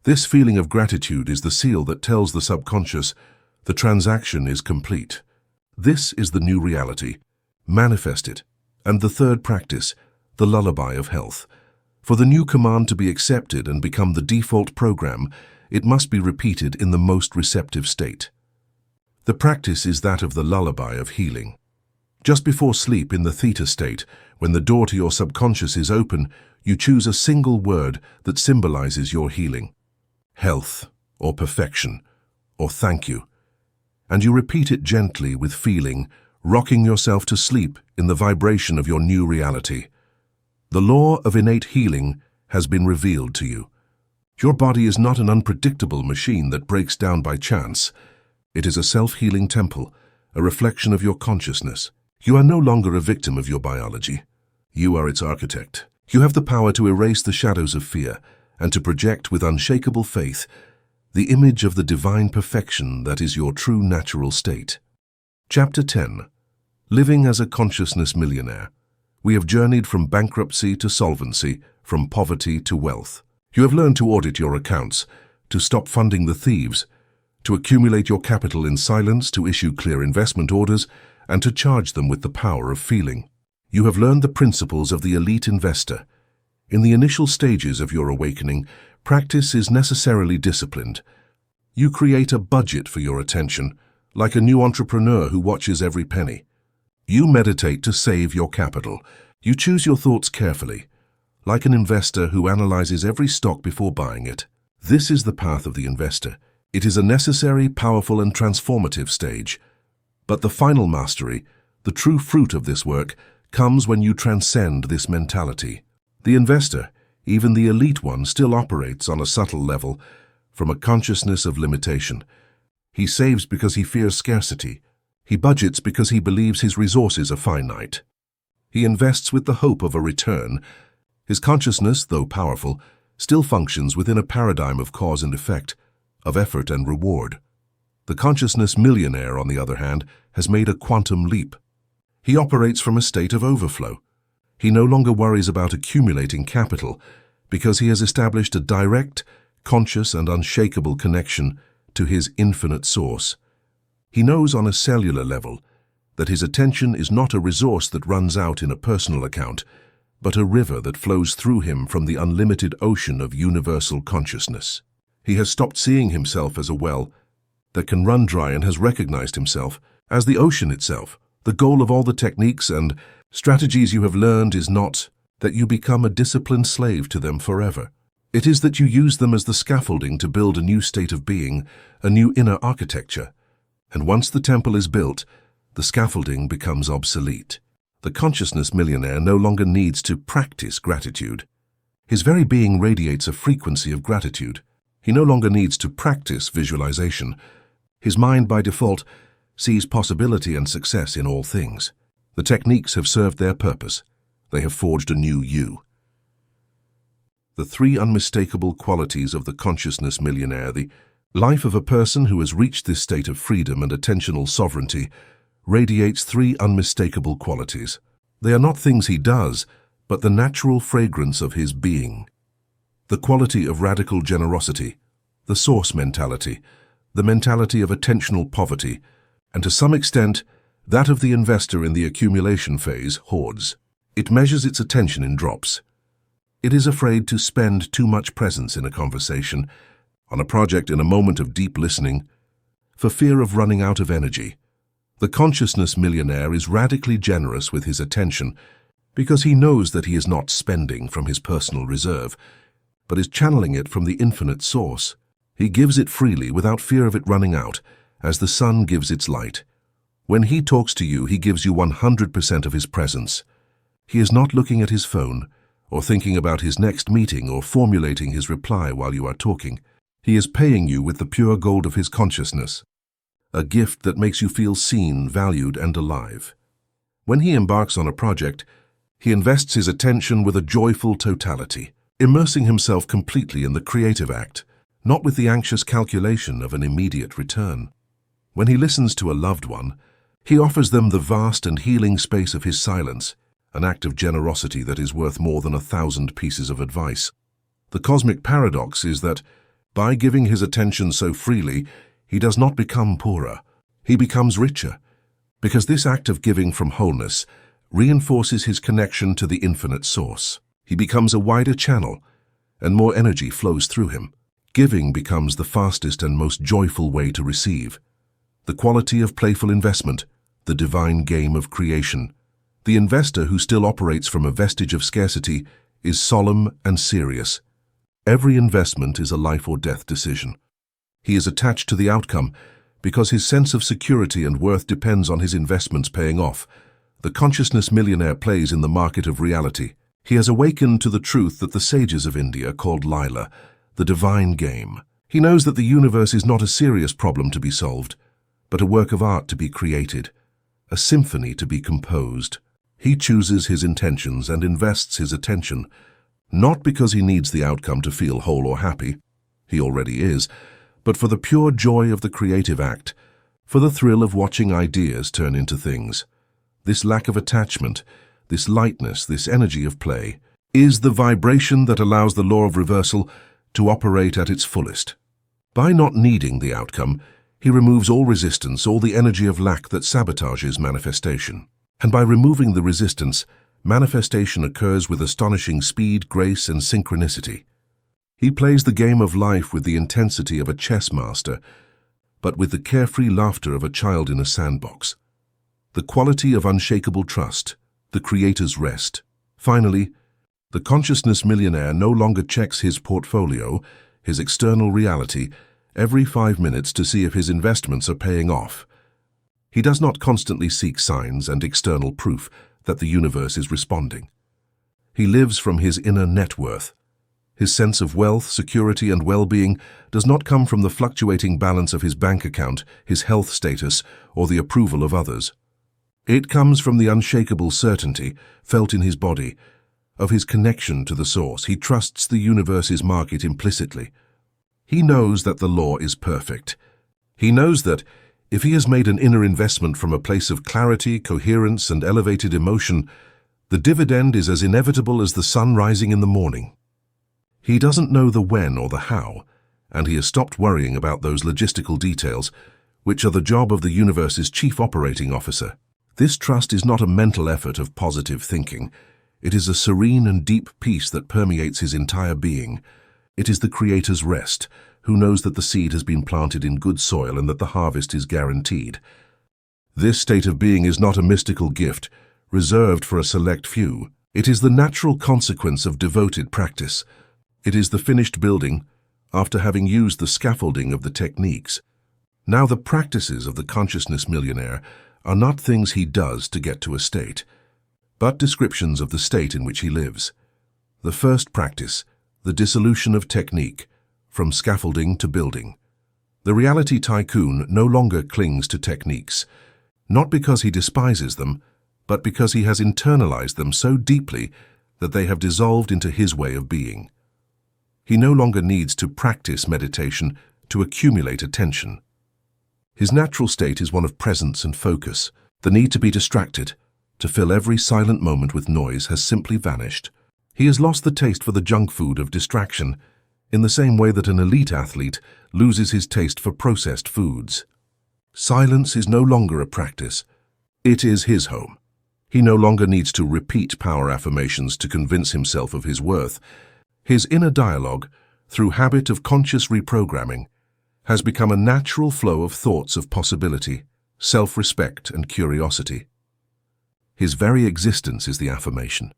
This feeling of gratitude is the seal that tells the subconscious the transaction is complete. This is the new reality. Manifest it. And the third practice, the lullaby of health. For the new command to be accepted and become the default program, it must be repeated in the most receptive state. The practice is that of the lullaby of healing. Just before sleep in the theta state, when the door to your subconscious is open, you choose a single word that symbolizes your healing. Health, or perfection, or thank you. And you repeat it gently with feeling, rocking yourself to sleep in the vibration of your new reality. The law of innate healing has been revealed to you. Your body is not an unpredictable machine that breaks down by chance. It is a self-healing temple, a reflection of your consciousness. You are no longer a victim of your biology. You are its architect. You have the power to erase the shadows of fear and to project with unshakable faith the image of the divine perfection that is your true natural state. Chapter 10. Living as a Consciousness Millionaire. We have journeyed from bankruptcy to solvency, from poverty to wealth. You have learned to audit your accounts, to stop funding the thieves, to accumulate your capital in silence, to issue clear investment orders, and to charge them with the power of feeling. You have learned the principles of the elite investor. In the initial stages of your awakening, practice is necessarily disciplined. You create a budget for your attention, like a new entrepreneur who watches every penny. You meditate to save your capital. You choose your thoughts carefully, like an investor who analyzes every stock before buying it. This is the path of the investor. It is a necessary, powerful, and transformative stage. But the final mastery, the true fruit of this work, comes when you transcend this mentality. The investor, even the elite one, still operates on a subtle level, from a consciousness of limitation. He saves because he fears scarcity, He budgets because he believes his resources are finite. He invests with the hope of a return. His consciousness, though powerful, still functions within a paradigm of cause and effect, of effort and reward. The consciousness millionaire, on the other hand, has made a quantum leap. He operates from a state of overflow. He no longer worries about accumulating capital because he has established a direct, conscious and unshakable connection to his infinite source. He knows on a cellular level that his attention is not a resource that runs out in a personal account, but a river that flows through him from the unlimited ocean of universal consciousness. He has stopped seeing himself as a well that can run dry and has recognized himself as the ocean itself. The goal of all the techniques and strategies you have learned is not that you become a disciplined slave to them forever. It is that you use them as the scaffolding to build a new state of being, a new inner architecture. And once the temple is built, the scaffolding becomes obsolete. The consciousness millionaire no longer needs to practice gratitude. His very being radiates a frequency of gratitude. He no longer needs to practice visualization. His mind, by default, sees possibility and success in all things. The techniques have served their purpose. They have forged a new you. The three unmistakable qualities of the consciousness millionaire. The life of a person who has reached this state of freedom and attentional sovereignty radiates three unmistakable qualities. They are not things he does, but the natural fragrance of his being. The quality of radical generosity, the source mentality, the mentality of attentional poverty, and to some extent, that of the investor in the accumulation phase, hoards. It measures its attention in drops. It is afraid to spend too much presence in a conversation, on a project, in a moment of deep listening, for fear of running out of energy. The consciousness millionaire is radically generous with his attention because he knows that he is not spending from his personal reserve, but is channeling it from the infinite source. He gives it freely without fear of it running out, as the sun gives its light. When he talks to you, he gives you 100% of his presence. He is not looking at his phone, or thinking about his next meeting, or formulating his reply while you are talking. He is paying you with the pure gold of his consciousness, a gift that makes you feel seen, valued, and alive. When he embarks on a project, he invests his attention with a joyful totality, immersing himself completely in the creative act, not with the anxious calculation of an immediate return. When he listens to a loved one, he offers them the vast and healing space of his silence, an act of generosity that is worth more than 1,000 pieces of advice. The cosmic paradox is that, by giving his attention so freely, he does not become poorer. He becomes richer, because this act of giving from wholeness reinforces his connection to the infinite source. He becomes a wider channel, and more energy flows through him. Giving becomes the fastest and most joyful way to receive. The quality of playful investment, the divine game of creation. The investor who still operates from a vestige of scarcity is solemn and serious. Every investment is a life or death decision. He is attached to the outcome because his sense of security and worth depends on his investments paying off. The consciousness millionaire plays in the market of reality. He has awakened to the truth that the sages of India called Lila, the divine game. He knows that the universe is not a serious problem to be solved, but a work of art to be created, a symphony to be composed. He chooses his intentions and invests his attention, not because he needs the outcome to feel whole or happy, he already is, but for the pure joy of the creative act, for the thrill of watching ideas turn into things. This lack of attachment, this lightness, this energy of play, is the vibration that allows the law of reversal to operate at its fullest. By not needing the outcome, he removes all resistance, all the energy of lack that sabotages manifestation. And by removing the resistance, manifestation occurs with astonishing speed, grace, and synchronicity. He plays the game of life with the intensity of a chess master, but with the carefree laughter of a child in a sandbox. The quality of unshakable trust, the creator's rest. Finally, the consciousness millionaire no longer checks his portfolio, his external reality, every 5 minutes to see if his investments are paying off. He does not constantly seek signs and external proof that the universe is responding. He lives from his inner net worth, His sense of wealth, security, and well-being does not come from the fluctuating balance of his bank account, his health status, or the approval of others. It comes from the unshakable certainty, felt in his body, of his connection to the source. He trusts the universe's market implicitly. He knows that the law is perfect. He knows that, if he has made an inner investment from a place of clarity, coherence, and elevated emotion, the dividend is as inevitable as the sun rising in the morning. He doesn't know the when or the how, and he has stopped worrying about those logistical details, which are the job of the universe's chief operating officer. This trust is not a mental effort of positive thinking. It is a serene and deep peace that permeates his entire being. It is the Creator's rest, who knows that the seed has been planted in good soil and that the harvest is guaranteed. This state of being is not a mystical gift, reserved for a select few. It is the natural consequence of devoted practice. It is the finished building, after having used the scaffolding of the techniques. Now the practices of the consciousness millionaire are not things he does to get to a state, but descriptions of the state in which he lives. The first practice, the dissolution of technique, from scaffolding to building. The reality tycoon no longer clings to techniques, not because he despises them, but because he has internalized them so deeply that they have dissolved into his way of being. He no longer needs to practice meditation to accumulate attention. His natural state is one of presence and focus. The need to be distracted, to fill every silent moment with noise, has simply vanished. He has lost the taste for the junk food of distraction, in the same way that an elite athlete loses his taste for processed foods. Silence is no longer a practice. It is his home. He no longer needs to repeat power affirmations to convince himself of his worth. His inner dialogue, through habit of conscious reprogramming, has become a natural flow of thoughts of possibility, self-respect, and curiosity. His very existence is the affirmation.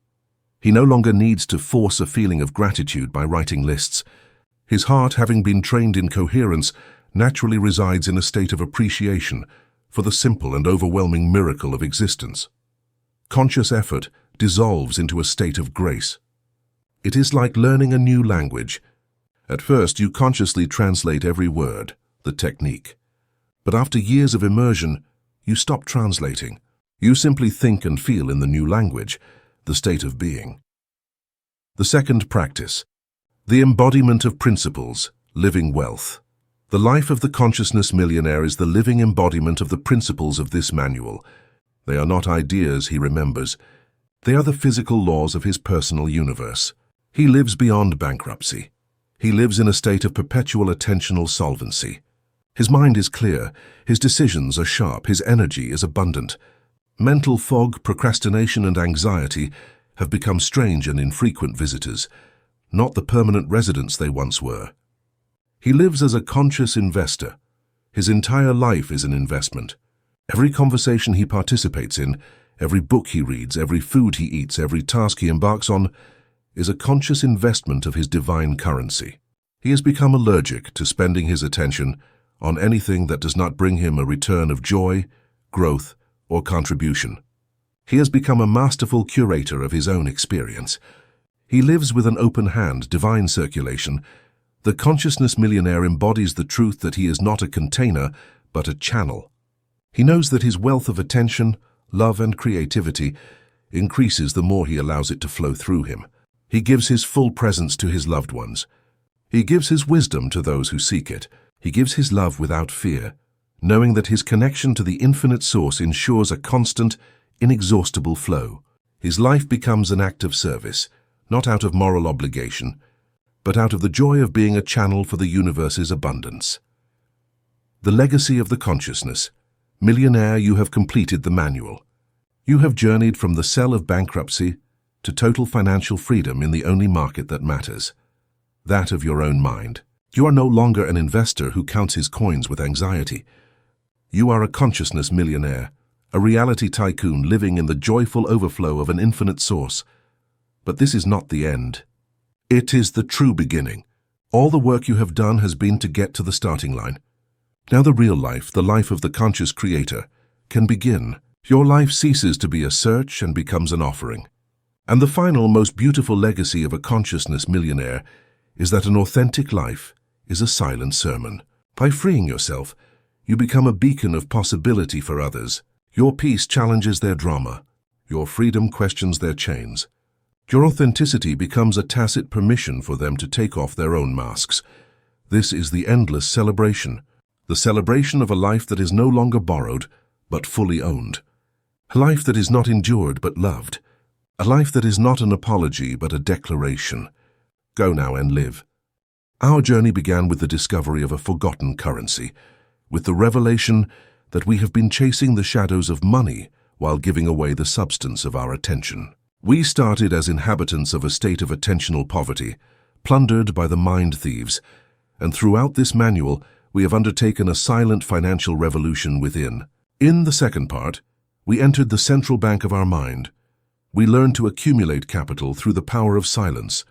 He no longer needs to force a feeling of gratitude by writing lists. His heart, having been trained in coherence, naturally resides in a state of appreciation for the simple and overwhelming miracle of existence. Conscious effort dissolves into a state of grace. It is like learning a new language. At first, you consciously translate every word, the technique. But after years of immersion, you stop translating. You simply think and feel in the new language, the state of being. The second practice, the embodiment of principles, living wealth. The life of the consciousness millionaire is the living embodiment of the principles of this manual. They are not ideas he remembers. They are the physical laws of his personal universe. He lives beyond bankruptcy. He lives in a state of perpetual attentional solvency. His mind is clear, his decisions are sharp, his energy is abundant. Mental fog, procrastination, and anxiety have become strange and infrequent visitors, not the permanent residents they once were. He lives as a conscious investor. His entire life is an investment. Every conversation he participates in, every book he reads, every food he eats, every task he embarks on, is a conscious investment of his divine currency. He has become allergic to spending his attention on anything that does not bring him a return of joy, growth, or contribution. He has become a masterful curator of his own experience. He lives with an open hand, divine circulation. The consciousness millionaire embodies the truth that he is not a container, but a channel. He knows that his wealth of attention, love, and creativity increases the more he allows it to flow through him. He gives his full presence to his loved ones. He gives his wisdom to those who seek it. He gives his love without fear, knowing that his connection to the infinite source ensures a constant, inexhaustible flow. His life becomes an act of service, not out of moral obligation, but out of the joy of being a channel for the universe's abundance. The legacy of the consciousness. Millionaire, you have completed the manual. You have journeyed from the cell of bankruptcy to total financial freedom in the only market that matters, that of your own mind. You are no longer an investor who counts his coins with anxiety. You are a consciousness millionaire, a reality tycoon living in the joyful overflow of an infinite source. But this is not the end. It is the true beginning. All the work you have done has been to get to the starting line. Now the real life, the life of the conscious creator, can begin. Your life ceases to be a search and becomes an offering. And the final, most beautiful legacy of a consciousness millionaire is that an authentic life is a silent sermon. By freeing yourself, you become a beacon of possibility for others. Your peace challenges their drama. Your freedom questions their chains. Your authenticity becomes a tacit permission for them to take off their own masks. This is the endless celebration. The celebration of a life that is no longer borrowed, but fully owned. A life that is not endured, but loved. A life that is not an apology, but a declaration. Go now and live. Our journey began with the discovery of a forgotten currency, with the revelation that we have been chasing the shadows of money while giving away the substance of our attention. We started as inhabitants of a state of attentional poverty, plundered by the mind thieves, and throughout this manual, we have undertaken a silent financial revolution within. In the second part, we entered the central bank of our mind. We learned to accumulate capital through the power of silence.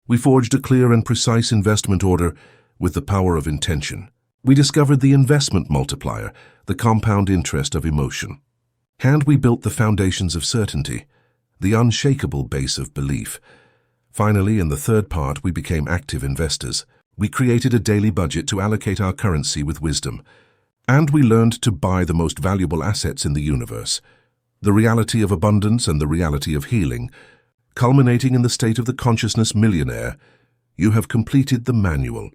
We forged a clear and precise investment order with the power of intention. We discovered the investment multiplier, the compound interest of emotion. And we built the foundations of certainty, the unshakable base of belief. Finally, in the third part, we became active investors. We created a daily budget to allocate our currency with wisdom. And we learned to buy the most valuable assets in the universe, the reality of abundance and the reality of healing. Culminating in the state of the consciousness millionaire, you have completed the manual.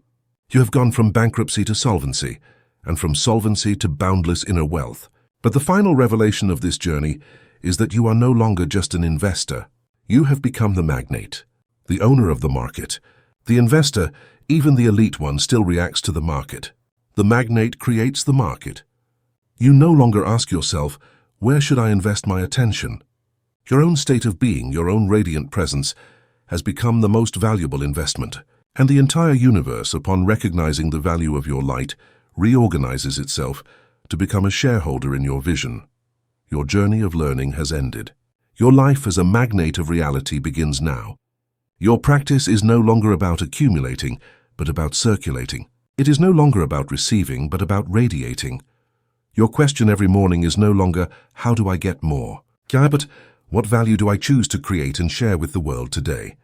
You have gone from bankruptcy to solvency, and from solvency to boundless inner wealth. But the final revelation of this journey is that you are no longer just an investor. You have become the magnate, the owner of the market. The investor, even the elite one, still reacts to the market. The magnate creates the market. You no longer ask yourself, where should I invest my attention? Your own state of being, your own radiant presence, has become the most valuable investment. And the entire universe, upon recognizing the value of your light, reorganizes itself to become a shareholder in your vision. Your journey of learning has ended. Your life as a magnate of reality begins now. Your practice is no longer about accumulating, but about circulating. It is no longer about receiving, but about radiating. Your question every morning is no longer, how do I get more? But what value do I choose to create and share with the world today?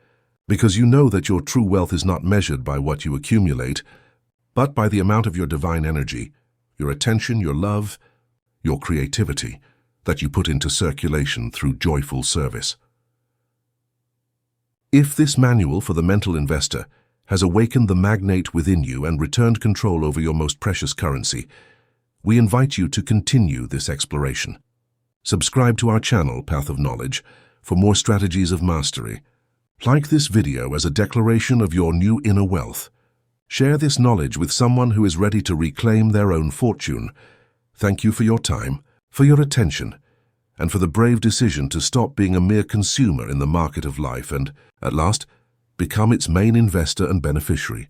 Because you know that your true wealth is not measured by what you accumulate, but by the amount of your divine energy, your attention, your love, your creativity that you put into circulation through joyful service. If this manual for the mental investor has awakened the magnate within you and returned control over your most precious currency, we invite you to continue this exploration. Subscribe to our channel, Path of Knowledge, for more strategies of mastery. Like this video as a declaration of your new inner wealth. Share this knowledge with someone who is ready to reclaim their own fortune. Thank you for your time, for your attention, and for the brave decision to stop being a mere consumer in the market of life and, at last, become its main investor and beneficiary.